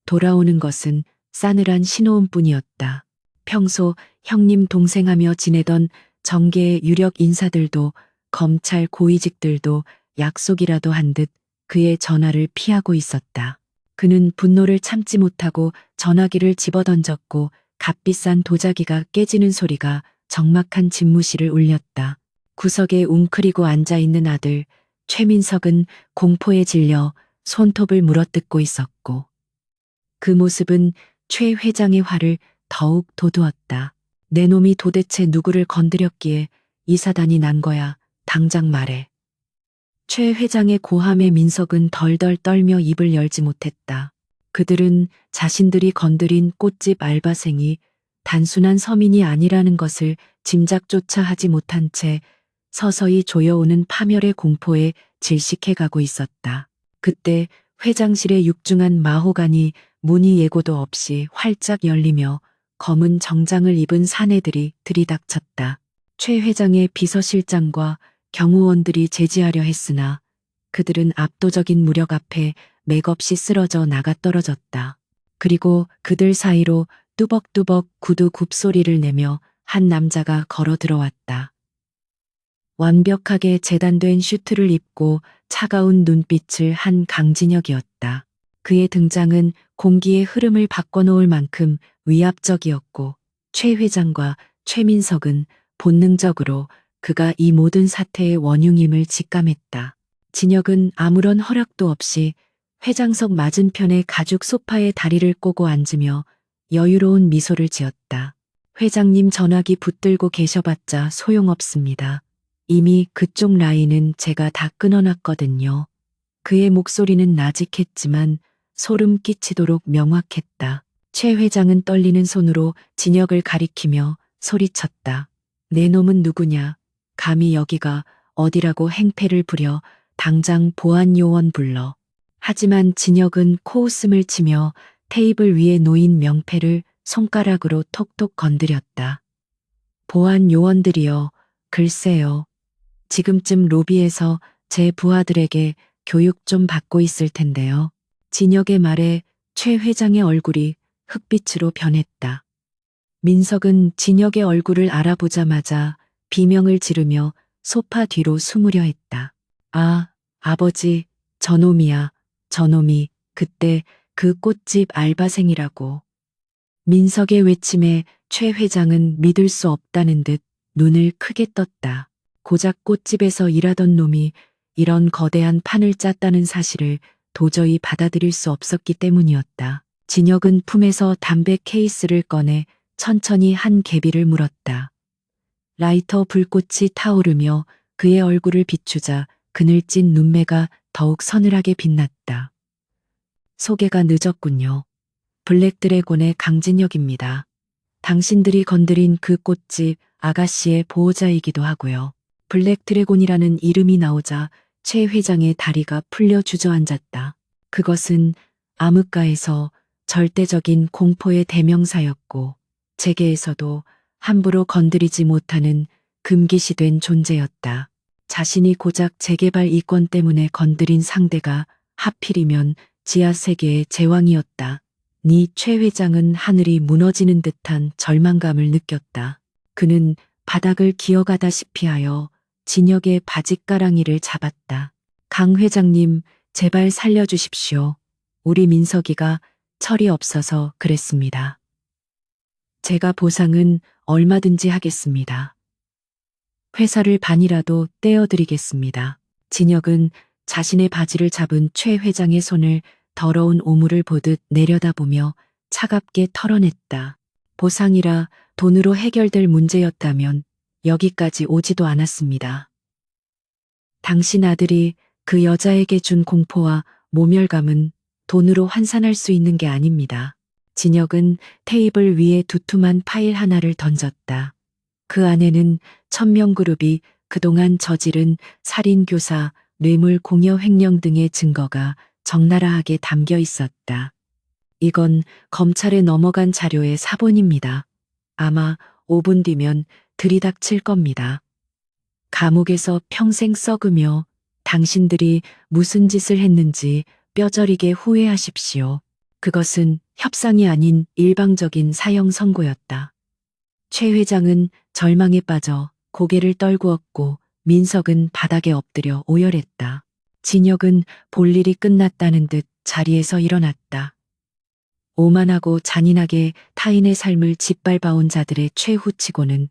돌아오는 것은 싸늘한 신호음뿐이었다. 평소 형님 동생하며 지내던 정계의 유력 인사들도 검찰 고위직들도 약속이라도 한 듯 그의 전화를 피하고 있었다. 그는 분노를 참지 못하고 전화기를 집어던졌고 값비싼 도자기가 깨지는 소리가 적막한 집무실을 울렸다. 구석에 웅크리고 앉아있는 아들 최민석은 공포에 질려 손톱을 물어뜯고 있었고 그 모습은 최 회장의 화를 더욱 돋우었다. 내 놈이 도대체 누구를 건드렸기에 이 사단이 난 거야. 당장 말해. 최 회장의 고함에 민석은 덜덜 떨며 입을 열지 못했다. 그들은 자신들이 건드린 꽃집 알바생이 단순한 서민이 아니라는 것을 짐작조차 하지 못한 채 서서히 조여오는 파멸의 공포에 질식해가고 있었다. 그때 회장실의 육중한 마호간이 문의 예고도 없이 활짝 열리며 검은 정장을 입은 사내들이 들이닥쳤다. 최 회장의 비서실장과 경호원들이 제지하려 했으나 그들은 압도적인 무력 앞에 맥없이 쓰러져 나가떨어졌다. 그리고 그들 사이로 뚜벅뚜벅 구두 굽소리를 내며 한 남자가 걸어 들어왔다. 완벽하게 재단된 슈트를 입고 차가운 눈빛을 한 강진혁이었다. 그의 등장은 공기의 흐름을 바꿔놓을 만큼 위압적이었고 최 회장과 최민석은 본능적으로 그가 이 모든 사태의 원흉임을 직감했다. 진혁은 아무런 허락도 없이 회장석 맞은편의 가죽 소파에 다리를 꼬고 앉으며 여유로운 미소를 지었다. 회장님 전화기 붙들고 계셔봤자 소용없습니다. 이미 그쪽 라인은 제가 다 끊어놨거든요. 그의 목소리는 나직했지만 소름 끼치도록 명확했다. 최 회장은 떨리는 손으로 진혁을 가리키며 소리쳤다. 내 놈은 누구냐? 감히 여기가 어디라고 행패를 부려. 당장 보안요원 불러. 하지만 진혁은 코웃음을 치며 테이블 위에 놓인 명패를 손가락으로 톡톡 건드렸다. 보안요원들이요. 글쎄요. 지금쯤 로비에서 제 부하들에게 교육 좀 받고 있을 텐데요. 진혁의 말에 최 회장의 얼굴이 흑빛으로 변했다. 민석은 진혁의 얼굴을 알아보자마자 비명을 지르며 소파 뒤로 숨으려 했다. 아, 아버지, 저놈이야. 저놈이 그때 그 꽃집 알바생이라고. 민석의 외침에 최 회장은 믿을 수 없다는 듯 눈을 크게 떴다. 고작 꽃집에서 일하던 놈이 이런 거대한 판을 짰다는 사실을 도저히 받아들일 수 없었기 때문이었다. 진혁은 품에서 담배 케이스를 꺼내 천천히 한 개비를 물었다. 라이터 불꽃이 타오르며 그의 얼굴을 비추자 그늘진 눈매가 더욱 서늘하게 빛났다. 소개가 늦었군요. 블랙드래곤의 강진혁입니다. 당신들이 건드린 그 꽃집 아가씨의 보호자이기도 하고요. 블랙드래곤이라는 이름이 나오자 최 회장의 다리가 풀려 주저앉았다. 그것은 암흑가에서 절대적인 공포의 대명사였고 재계에서도 함부로 건드리지 못하는 금기시된 존재였다. 자신이 고작 재개발 이권 때문에 건드린 상대가 하필이면 지하세계의 제왕이었다. 니 최 회장은 하늘이 무너지는 듯한 절망감을 느꼈다. 그는 바닥을 기어가다시피 하여 진혁의 바짓가랑이를 잡았다. 강 회장님, 제발 살려주십시오. 우리 민석이가 철이 없어서 그랬습니다. 제가 보상은 얼마든지 하겠습니다. 회사를 반이라도 떼어드리겠습니다. 진혁은 자신의 바지를 잡은 최 회장의 손을 더러운 오물을 보듯 내려다보며 차갑게 털어냈다. 보상이라 돈으로 해결될 문제였다면 여기까지 오지도 않았습니다. 당신 아들이 그 여자에게 준 공포와 모멸감은 돈으로 환산할 수 있는 게 아닙니다. 진혁은 테이블 위에 두툼한 파일 하나를 던졌다. 그 안에는 천명그룹이 그동안 저지른 살인 교사, 뇌물 공여 횡령 등의 증거가 적나라하게 담겨 있었다. 이건 검찰에 넘어간 자료의 사본입니다. 아마 5분 뒤면 들이닥칠 겁니다. 감옥에서 평생 썩으며 당신들이 무슨 짓을 했는지 뼈저리게 후회하십시오. 그것은 협상이 아닌 일방적인 사형 선고였다. 최 회장은 절망에 빠져 고개를 떨구었고 민석은 바닥에 엎드려 오열했다. 진혁은 볼 일이 끝났다는 듯 자리에서 일어났다. 오만하고 잔인하게 타인의 삶을 짓밟아온 자들의 최후치고는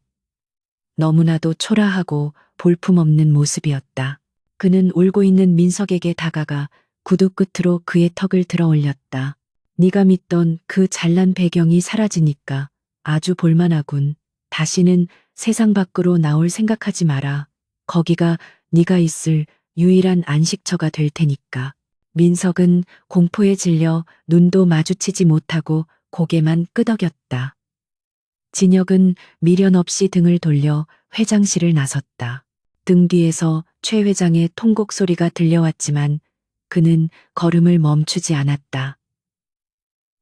너무나도 초라하고 볼품없는 모습이었다. 그는 울고 있는 민석에게 다가가 구두 끝으로 그의 턱을 들어 올렸다. 네가 믿던 그 잘난 배경이 사라지니까 아주 볼만하군. 다시는 세상 밖으로 나올 생각하지 마라. 거기가 네가 있을 유일한 안식처가 될 테니까. 민석은 공포에 질려 눈도 마주치지 못하고 고개만 끄덕였다. 진혁은 미련 없이 등을 돌려 회장실을 나섰다. 등 뒤에서 최 회장의 통곡 소리가 들려왔지만 그는 걸음을 멈추지 않았다.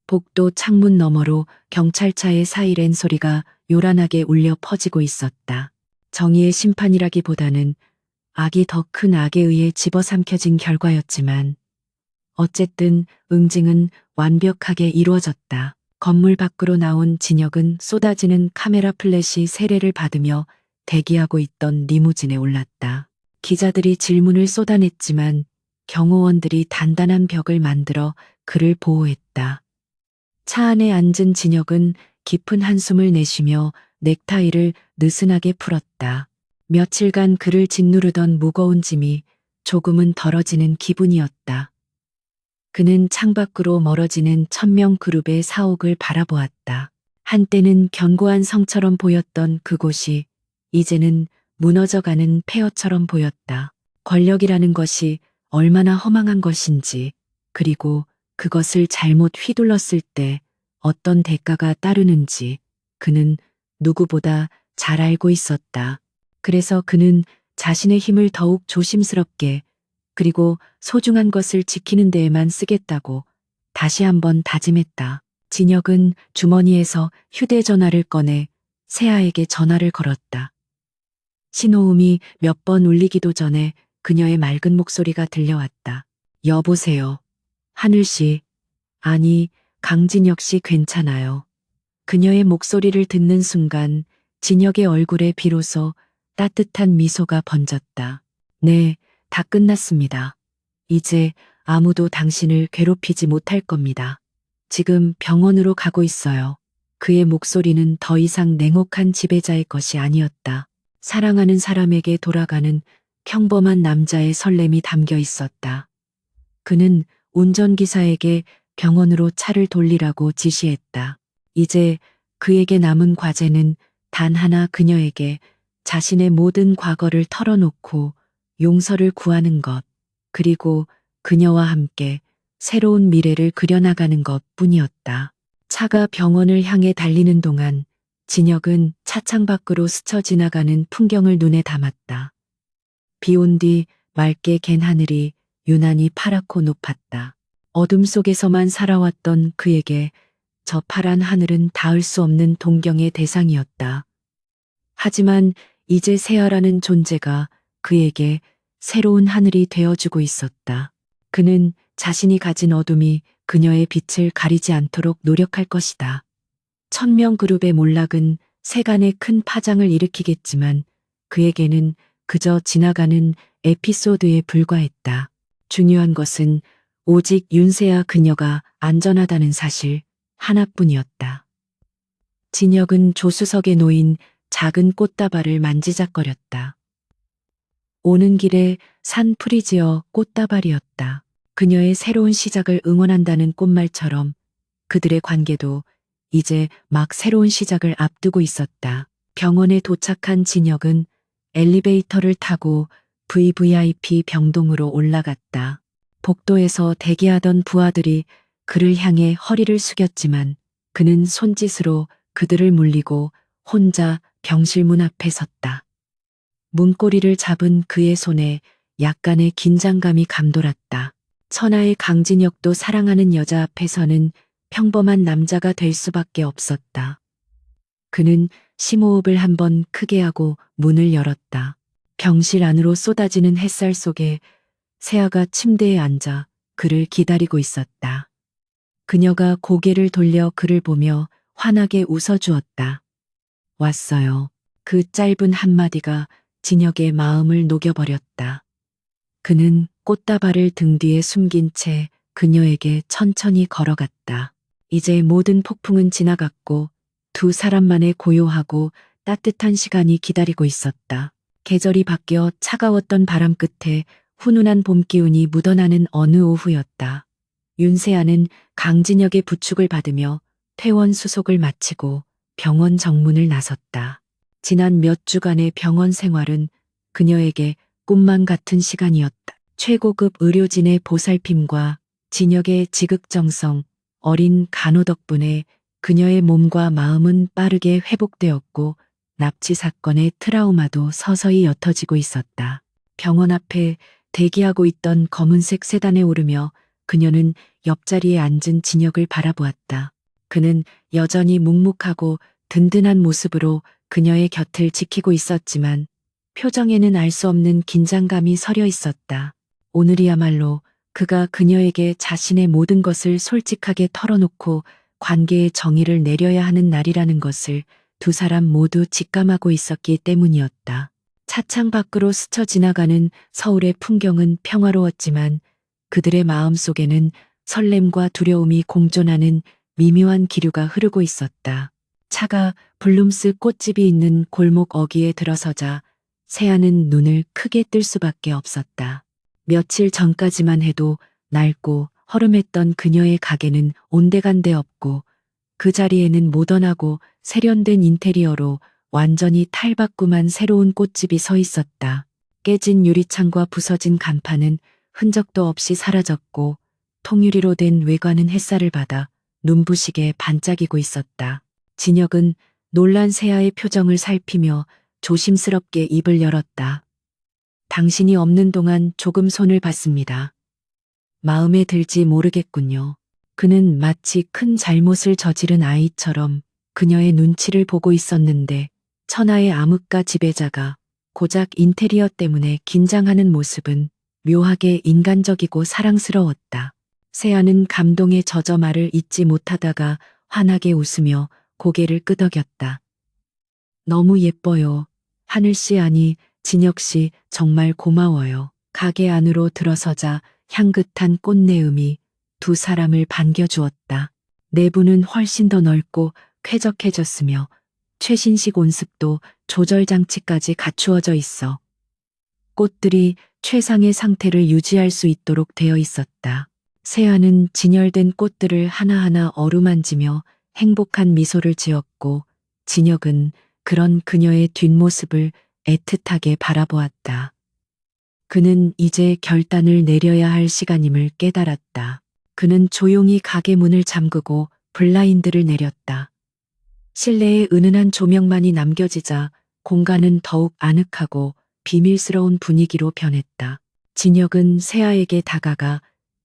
복도 창문 너머로 경찰차의 사이렌 소리가 요란하게 울려 퍼지고 있었다. 정의의 심판이라기보다는 악이 더 큰 악에 의해 집어삼켜진 결과였지만 어쨌든 응징은 완벽하게 이루어졌다. 건물 밖으로 나온 진혁은 쏟아지는 카메라 플래시 세례를 받으며 대기하고 있던 리무진에 올랐다. 기자들이 질문을 쏟아냈지만 경호원들이 단단한 벽을 만들어 그를 보호했다. 차 안에 앉은 진혁은 깊은 한숨을 내쉬며 넥타이를 느슨하게 풀었다. 며칠간 그를 짓누르던 무거운 짐이 조금은 덜어지는 기분이었다. 그는 창밖으로 멀어지는 천명 그룹의 사옥을 바라보았다. 한때는 견고한 성처럼 보였던 그곳이 이제는 무너져가는 폐허처럼 보였다. 권력이라는 것이 얼마나 허망한 것인지, 그리고 그것을 잘못 휘둘렀을 때 어떤 대가가 따르는지 그는 누구보다 잘 알고 있었다. 그래서 그는 자신의 힘을 더욱 조심스럽게 그리고 소중한 것을 지키는 데에만 쓰겠다고 다시 한번 다짐했다. 진혁은 주머니에서 휴대전화를 꺼내 세아에게 전화를 걸었다. 신호음이 몇 번 울리기도 전에 그녀의 맑은 목소리가 들려왔다. 여보세요. 하늘씨. 아니, 강진혁 씨 괜찮아요. 그녀의 목소리를 듣는 순간 진혁의 얼굴에 비로소 따뜻한 미소가 번졌다. 네, 다 끝났습니다. 이제 아무도 당신을 괴롭히지 못할 겁니다. 지금 병원으로 가고 있어요. 그의 목소리는 더 이상 냉혹한 지배자의 것이 아니었다. 사랑하는 사람에게 돌아가는 평범한 남자의 설렘이 담겨 있었다. 그는 운전기사에게 병원으로 차를 돌리라고 지시했다. 이제 그에게 남은 과제는 단 하나, 그녀에게 자신의 모든 과거를 털어놓고 용서를 구하는 것, 그리고 그녀와 함께 새로운 미래를 그려나가는 것 뿐이었다. 차가 병원을 향해 달리는 동안 진혁은 차창 밖으로 스쳐 지나가는 풍경을 눈에 담았다. 비 온 뒤 맑게 갠 하늘이 유난히 파랗고 높았다. 어둠 속에서만 살아왔던 그에게 저 파란 하늘은 닿을 수 없는 동경의 대상이었다. 하지만 이제 세아라는 존재가 그에게 새로운 하늘이 되어주고 있었다. 그는 자신이 가진 어둠이 그녀의 빛을 가리지 않도록 노력할 것이다. 천명 그룹의 몰락은 세간에 큰 파장을 일으키겠지만 그에게는 그저 지나가는 에피소드에 불과했다. 중요한 것은 오직 윤세아 그녀가 안전하다는 사실 하나뿐이었다. 진혁은 조수석에 놓인 작은 꽃다발을 만지작거렸다. 오는 길에 산 프리지어 꽃다발이었다. 그녀의 새로운 시작을 응원한다는 꽃말처럼 그들의 관계도 이제 막 새로운 시작을 앞두고 있었다. 병원에 도착한 진혁은 엘리베이터를 타고 VVIP 병동으로 올라갔다. 복도에서 대기하던 부하들이 그를 향해 허리를 숙였지만 그는 손짓으로 그들을 물리고 혼자 병실 문 앞에 섰다. 문고리를 잡은 그의 손에 약간의 긴장감이 감돌았다. 천하의 강진혁도 사랑하는 여자 앞에서는 평범한 남자가 될 수밖에 없었다. 그는 심호흡을 한번 크게 하고 문을 열었다. 병실 안으로 쏟아지는 햇살 속에 세아가 침대에 앉아 그를 기다리고 있었다. 그녀가 고개를 돌려 그를 보며 환하게 웃어주었다. 왔어요. 그 짧은 한마디가 진혁의 마음을 녹여버렸다. 그는 꽃다발을 등 뒤에 숨긴 채 그녀에게 천천히 걸어갔다. 이제 모든 폭풍은 지나갔고 두 사람만의 고요하고 따뜻한 시간이 기다리고 있었다. 계절이 바뀌어 차가웠던 바람 끝에 훈훈한 봄 기운이 묻어나는 어느 오후였다. 윤세아는 강진혁의 부축을 받으며 퇴원 수속을 마치고 병원 정문을 나섰다. 지난 몇 주간의 병원 생활은 그녀에게 꿈만 같은 시간이었다. 최고급 의료진의 보살핌과 진혁의 지극정성, 어린 간호 덕분에 그녀의 몸과 마음은 빠르게 회복되었고 납치 사건의 트라우마도 서서히 옅어지고 있었다. 병원 앞에 대기하고 있던 검은색 세단에 오르며 그녀는 옆자리에 앉은 진혁을 바라보았다. 그는 여전히 묵묵하고 든든한 모습으로 그녀의 곁을 지키고 있었지만 표정에는 알 수 없는 긴장감이 서려 있었다. 오늘이야말로 그가 그녀에게 자신의 모든 것을 솔직하게 털어놓고 관계의 정의를 내려야 하는 날이라는 것을 두 사람 모두 직감하고 있었기 때문이었다. 차창 밖으로 스쳐 지나가는 서울의 풍경은 평화로웠지만 그들의 마음속에는 설렘과 두려움이 공존하는 미묘한 기류가 흐르고 있었다. 차가 블룸스 꽃집이 있는 골목 어귀에 들어서자 세아는 눈을 크게 뜰 수밖에 없었다. 며칠 전까지만 해도 낡고 허름했던 그녀의 가게는 온데간데 없고 그 자리에는 모던하고 세련된 인테리어로 완전히 탈바꿈한 새로운 꽃집이 서 있었다. 깨진 유리창과 부서진 간판은 흔적도 없이 사라졌고 통유리로 된 외관은 햇살을 받아 눈부시게 반짝이고 있었다. 진혁은 놀란 세아의 표정을 살피며 조심스럽게 입을 열었다. 당신이 없는 동안 조금 손을 봤습니다. 마음에 들지 모르겠군요. 그는 마치 큰 잘못을 저지른 아이처럼 그녀의 눈치를 보고 있었는데 천하의 암흑가 지배자가 고작 인테리어 때문에 긴장하는 모습은 묘하게 인간적이고 사랑스러웠다. 세아는 감동에 젖어 말을 잇지 못하다가 환하게 웃으며 고개를 끄덕였다. 너무 예뻐요. 하늘씨 아니 진혁씨 정말 고마워요. 가게 안으로 들어서자 향긋한 꽃내음이 두 사람을 반겨주었다. 내부는 훨씬 더 넓고 쾌적해졌으며 최신식 온습도 조절장치까지 갖추어져 있어 꽃들이 최상의 상태를 유지할 수 있도록 되어 있었다. 세아는 진열된 꽃들을 하나하나 어루만지며 행복한 미소를 지었고 진혁은 그런 그녀의 뒷모습을 애틋하게 바라보았다. 그는 이제 결단을 내려야 할 시간임을 깨달았다. 그는 조용히 가게 문을 잠그고 블라인드를 내렸다. 실내에 은은한 조명만이 남겨지자 공간은 더욱 아늑하고 비밀스러운 분위기로 변했다. 진혁은 세아에게 다가가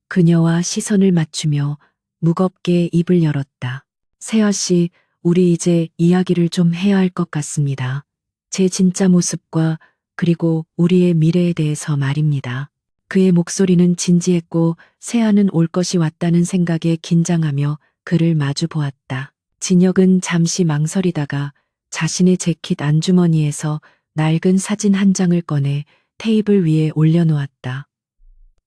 그녀와 시선을 맞추며 무겁게 입을 열었다. 세아 씨, 우리 이제 이야기를 좀 해야 할 것 같습니다. 제 진짜 모습과 그리고 우리의 미래에 대해서 말입니다. 그의 목소리는 진지했고 세아는 올 것이 왔다는 생각에 긴장하며 그를 마주 보았다. 진혁은 잠시 망설이다가 자신의 재킷 안주머니에서 낡은 사진 한 장을 꺼내 테이블 위에 올려놓았다.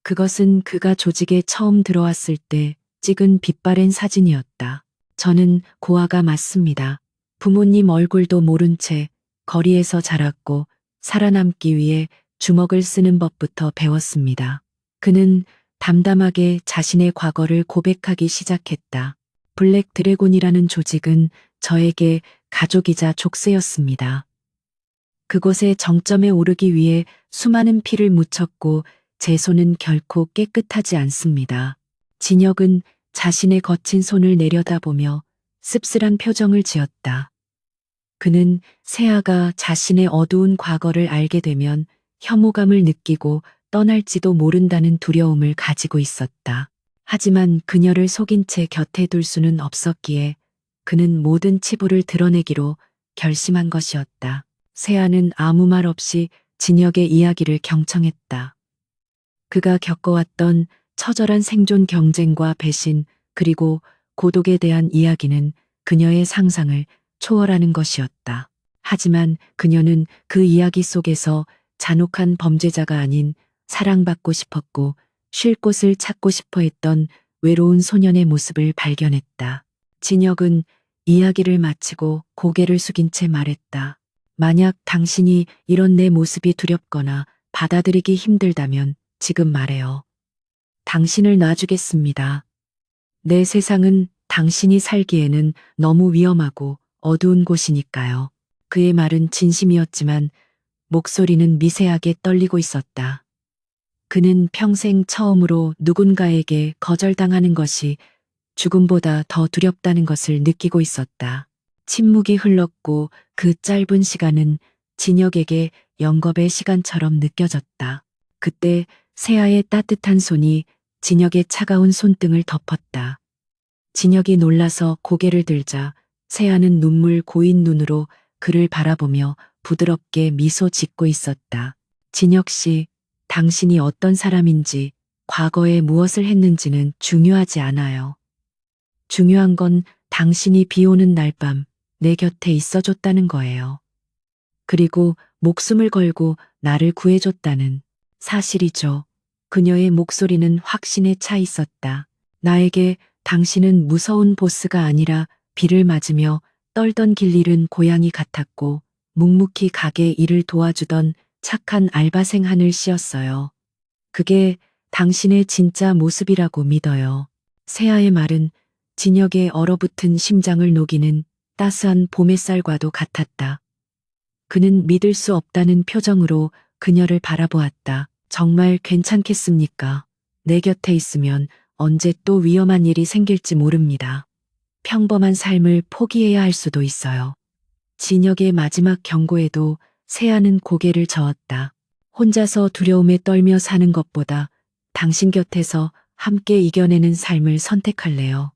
그것은 그가 조직에 처음 들어왔을 때 찍은 빛바랜 사진이었다. 저는 고아가 맞습니다. 부모님 얼굴도 모른 채 거리에서 자랐고 살아남기 위해 주먹을 쓰는 법부터 배웠습니다. 그는 담담하게 자신의 과거를 고백하기 시작했다. 블랙 드래곤이라는 조직은 저에게 가족이자 족쇄였습니다. 그곳의 정점에 오르기 위해 수많은 피를 묻혔고 제 손은 결코 깨끗하지 않습니다. 진혁은 자신의 거친 손을 내려다보며 씁쓸한 표정을 지었다. 그는 세아가 자신의 어두운 과거를 알게 되면 혐오감을 느끼고 떠날지도 모른다는 두려움을 가지고 있었다. 하지만 그녀를 속인 채 곁에 둘 수는 없었기에 그는 모든 치부를 드러내기로 결심한 것이었다. 세아는 아무 말 없이 진혁의 이야기를 경청했다. 그가 겪어왔던 처절한 생존 경쟁과 배신 그리고 고독에 대한 이야기는 그녀의 상상을 초월하는 것이었다. 하지만 그녀는 그 이야기 속에서 잔혹한 범죄자가 아닌 사랑받고 싶었고 쉴 곳을 찾고 싶어 했던 외로운 소년의 모습을 발견했다. 진혁은 이야기를 마치고 고개를 숙인 채 말했다. 만약 당신이 이런 내 모습이 두렵거나 받아들이기 힘들다면 지금 말해요. 당신을 놔주겠습니다. 내 세상은 당신이 살기에는 너무 위험하고 어두운 곳이니까요. 그의 말은 진심이었지만 목소리는 미세하게 떨리고 있었다. 그는 평생 처음으로 누군가에게 거절당하는 것이 죽음보다 더 두렵다는 것을 느끼고 있었다. 침묵이 흘렀고 그 짧은 시간은 진혁에게 영겁의 시간처럼 느껴졌다. 그때 세아의 따뜻한 손이 진혁의 차가운 손등을 덮었다. 진혁이 놀라서 고개를 들자 세아는 눈물 고인 눈으로 그를 바라보며 부드럽게 미소 짓고 있었다. 진혁 씨, 당신이 어떤 사람인지, 과거에 무엇을 했는지는 중요하지 않아요. 중요한 건 당신이 비 오는 날 밤 내 곁에 있어줬다는 거예요. 그리고 목숨을 걸고 나를 구해줬다는 사실이죠. 그녀의 목소리는 확신에 차 있었다. 나에게 당신은 무서운 보스가 아니라 비를 맞으며 떨던 길 잃은 고양이 같았고 묵묵히 가게 일을 도와주던 착한 알바생 하늘 씨였어요. 그게 당신의 진짜 모습이라고 믿어요. 세아의 말은 진혁의 얼어붙은 심장을 녹이는 따스한 봄햇살과도 같았다. 그는 믿을 수 없다는 표정으로 그녀를 바라보았다. 정말 괜찮겠습니까? 내 곁에 있으면 언제 또 위험한 일이 생길지 모릅니다. 평범한 삶을 포기해야 할 수도 있어요. 진혁의 마지막 경고에도 세아는 고개를 저었다. 혼자서 두려움에 떨며 사는 것보다 당신 곁에서 함께 이겨내는 삶을 선택할래요.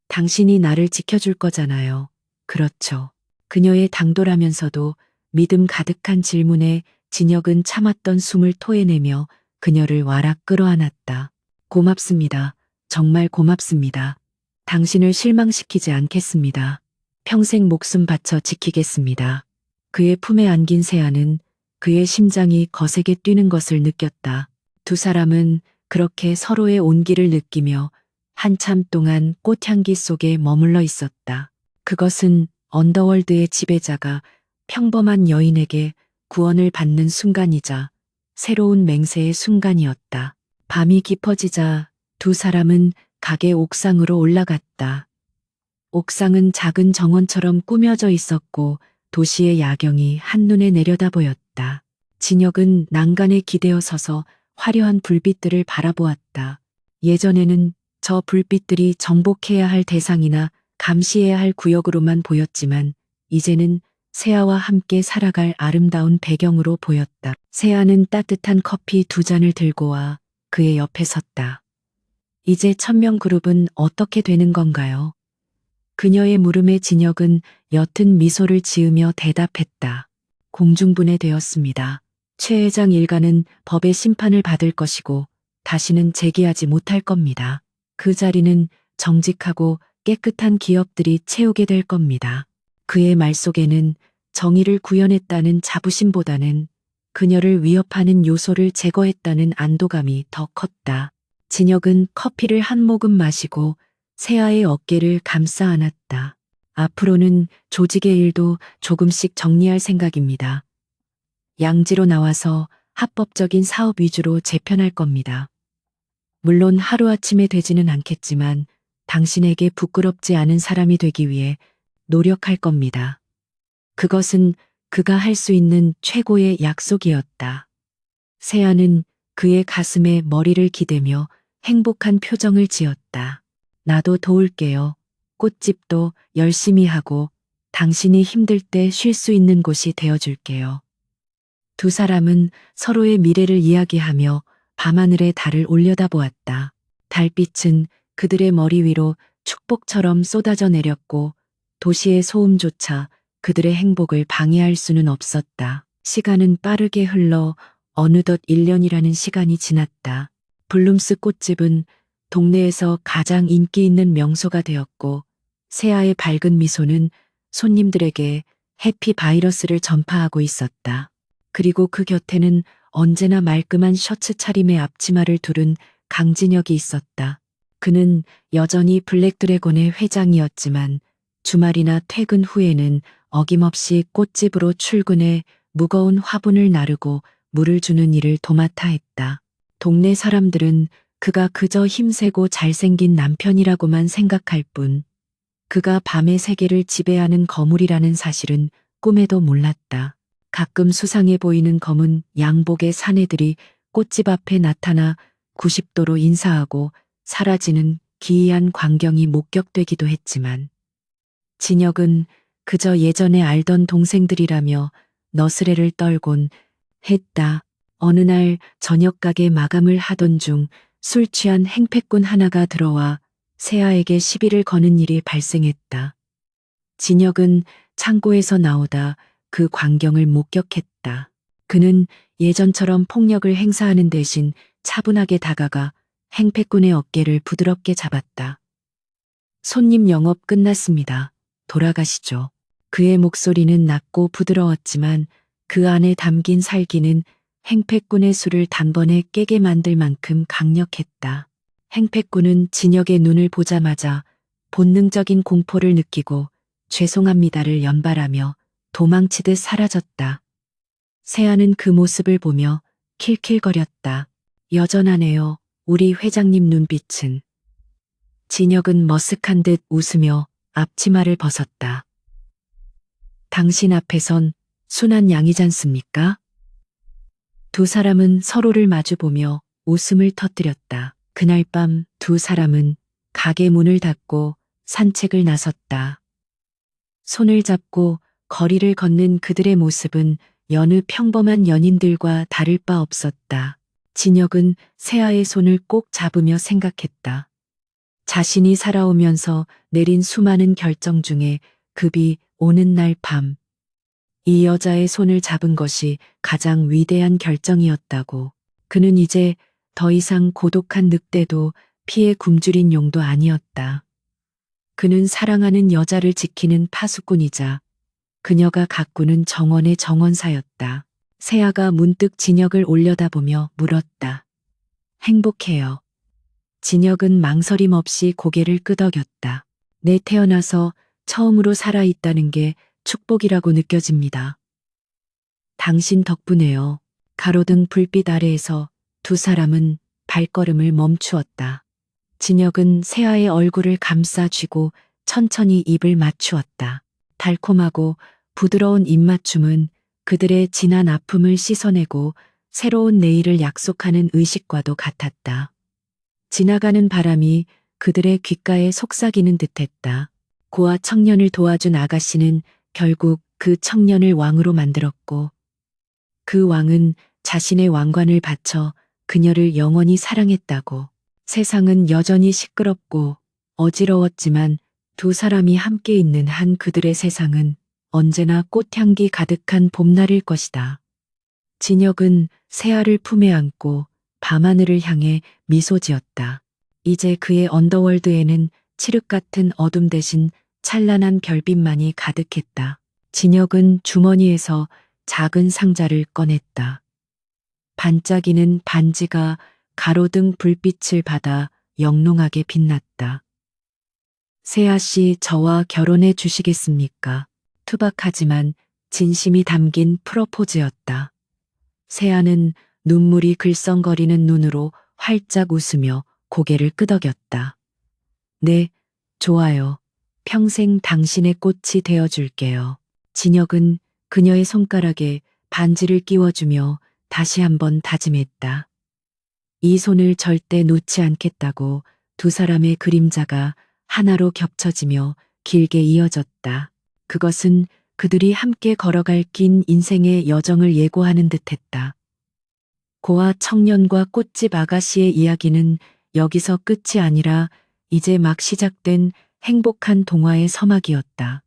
당신이 나를 지켜줄 거잖아요. 그렇죠. 그녀의 당돌하면서도 믿음 가득한 질문에 진혁은 참았던 숨을 토해내며 그녀를 와락 끌어안았다. 고맙습니다. 정말 고맙습니다. 당신을 실망시키지 않겠습니다. 평생 목숨 바쳐 지키겠습니다. 그의 품에 안긴 세아는 그의 심장이 거세게 뛰는 것을 느꼈다. 두 사람은 그렇게 서로의 온기를 느끼며 한참 동안 꽃향기 속에 머물러 있었다. 그것은 언더월드의 지배자가 평범한 여인에게 구원을 받는 순간이자 새로운 맹세의 순간이었다. 밤이 깊어지자 두 사람은 가게 옥상으로 올라갔다. 옥상은 작은 정원처럼 꾸며져 있었고 도시의 야경이 한눈에 내려다 보였다. 진혁은 난간에 기대어 서서 화려한 불빛들을 바라보았다. 예전에는 저 불빛들이 정복해야 할 대상이나 감시해야 할 구역으로만 보였지만 이제는 세아와 함께 살아갈 아름다운 배경으로 보였다. 세아는 따뜻한 커피 두 잔을 들고 와 그의 옆에 섰다. 이제 천명 그룹은 어떻게 되는 건가요? 그녀의 물음에 진혁은 옅은 미소를 지으며 대답했다. 공중분해되었습니다. 최 회장 일가는 법의 심판을 받을 것이고 다시는 재기하지 못할 겁니다. 그 자리는 정직하고 깨끗한 기업들이 채우게 될 겁니다. 그의 말 속에는 정의를 구현했다는 자부심보다는 그녀를 위협하는 요소를 제거했다는 안도감이 더 컸다. 진혁은 커피를 한 모금 마시고 세아의 어깨를 감싸 안았다. 앞으로는 조직의 일도 조금씩 정리할 생각입니다. 양지로 나와서 합법적인 사업 위주로 재편할 겁니다. 물론 하루아침에 되지는 않겠지만 당신에게 부끄럽지 않은 사람이 되기 위해 노력할 겁니다. 그것은 그가 할 수 있는 최고의 약속이었다. 세아는 그의 가슴에 머리를 기대며 행복한 표정을 지었다. 나도 도울게요. 꽃집도 열심히 하고 당신이 힘들 때 쉴 수 있는 곳이 되어줄게요. 두 사람은 서로의 미래를 이야기하며 밤하늘의 달을 올려다보았다. 달빛은 그들의 머리 위로 축복처럼 쏟아져 내렸고 도시의 소음조차 그들의 행복을 방해할 수는 없었다. 시간은 빠르게 흘러 어느덧 1년이라는 시간이 지났다. 블룸스 꽃집은 동네에서 가장 인기 있는 명소가 되었고 세아의 밝은 미소는 손님들에게 해피 바이러스를 전파하고 있었다. 그리고 그 곁에는 언제나 말끔한 셔츠 차림에 앞치마를 두른 강진혁이 있었다. 그는 여전히 블랙드래곤의 회장이었지만 주말이나 퇴근 후에는 어김없이 꽃집으로 출근해 무거운 화분을 나르고 물을 주는 일을 도맡아 했다. 동네 사람들은 그가 그저 힘세고 잘생긴 남편이라고만 생각할 뿐, 그가 밤의 세계를 지배하는 거물이라는 사실은 꿈에도 몰랐다. 가끔 수상해 보이는 검은 양복의 사내들이 꽃집 앞에 나타나 90도로 인사하고 사라지는 기이한 광경이 목격되기도 했지만, 진혁은 그저 예전에 알던 동생들이라며 너스레를 떨곤 했다. 어느 날 저녁 가게 마감을 하던 중 술 취한 행패꾼 하나가 들어와 세아에게 시비를 거는 일이 발생했다. 진혁은 창고에서 나오다 그 광경을 목격했다. 그는 예전처럼 폭력을 행사하는 대신 차분하게 다가가 행패꾼의 어깨를 부드럽게 잡았다. 손님 영업 끝났습니다. 돌아가시죠. 그의 목소리는 낮고 부드러웠지만 그 안에 담긴 살기는 행패꾼의 술을 단번에 깨게 만들 만큼 강력했다. 행패꾼은 진혁의 눈을 보자마자 본능적인 공포를 느끼고 죄송합니다를 연발하며 도망치듯 사라졌다. 세아는 그 모습을 보며 킬킬거렸다. 여전하네요. 우리 회장님 눈빛은. 진혁은 머쓱한 듯 웃으며 앞치마를 벗었다. 당신 앞에선 순한 양이잖습니까? 두 사람은 서로를 마주보며 웃음을 터뜨렸다. 그날 밤 두 사람은 가게 문을 닫고 산책을 나섰다. 손을 잡고 거리를 걷는 그들의 모습은 여느 평범한 연인들과 다를 바 없었다. 진혁은 세아의 손을 꼭 잡으며 생각했다. 자신이 살아오면서 내린 수많은 결정 중에 급이 오는 날 밤, 이 여자의 손을 잡은 것이 가장 위대한 결정이었다고. 그는 이제 더 이상 고독한 늑대도 피해 굶주린 용도 아니었다. 그는 사랑하는 여자를 지키는 파수꾼이자 그녀가 가꾸는 정원의 정원사였다. 세아가 문득 진혁을 올려다보며 물었다. 행복해요. 진혁은 망설임 없이 고개를 끄덕였다. 내 태어나서 처음으로 살아있다는 게 축복이라고 느껴집니다. 당신 덕분에요. 가로등 불빛 아래에서 두 사람은 발걸음을 멈추었다. 진혁은 세아의 얼굴을 감싸 쥐고 천천히 입을 맞추었다. 달콤하고 부드러운 입맞춤은 그들의 지난 아픔을 씻어내고 새로운 내일을 약속하는 의식과도 같았다. 지나가는 바람이 그들의 귓가에 속삭이는 듯했다. 고아 청년을 도와준 아가씨는 결국 그 청년을 왕으로 만들었고, 그 왕은 자신의 왕관을 바쳐 그녀를 영원히 사랑했다고. 세상은 여전히 시끄럽고 어지러웠지만 두 사람이 함께 있는 한 그들의 세상은 언제나 꽃향기 가득한 봄날일 것이다. 진혁은 세아를 품에 안고 밤하늘을 향해 미소 지었다. 이제 그의 언더월드에는 칠흑 같은 어둠 대신 찬란한 별빛만이 가득했다. 진혁은 주머니에서 작은 상자를 꺼냈다. 반짝이는 반지가 가로등 불빛을 받아 영롱하게 빛났다. 세아 씨, 저와 결혼해 주시겠습니까? 투박하지만 진심이 담긴 프로포즈였다. 세아는 눈물이 글썽거리는 눈으로 활짝 웃으며 고개를 끄덕였다. 네, 좋아요. 평생 당신의 꽃이 되어줄게요. 진혁은 그녀의 손가락에 반지를 끼워주며 다시 한번 다짐했다. 이 손을 절대 놓지 않겠다고. 두 사람의 그림자가 하나로 겹쳐지며 길게 이어졌다. 그것은 그들이 함께 걸어갈 긴 인생의 여정을 예고하는 듯했다. 고아 청년과 꽃집 아가씨의 이야기는 여기서 끝이 아니라 이제 막 시작된 행복한 동화의 서막이었다.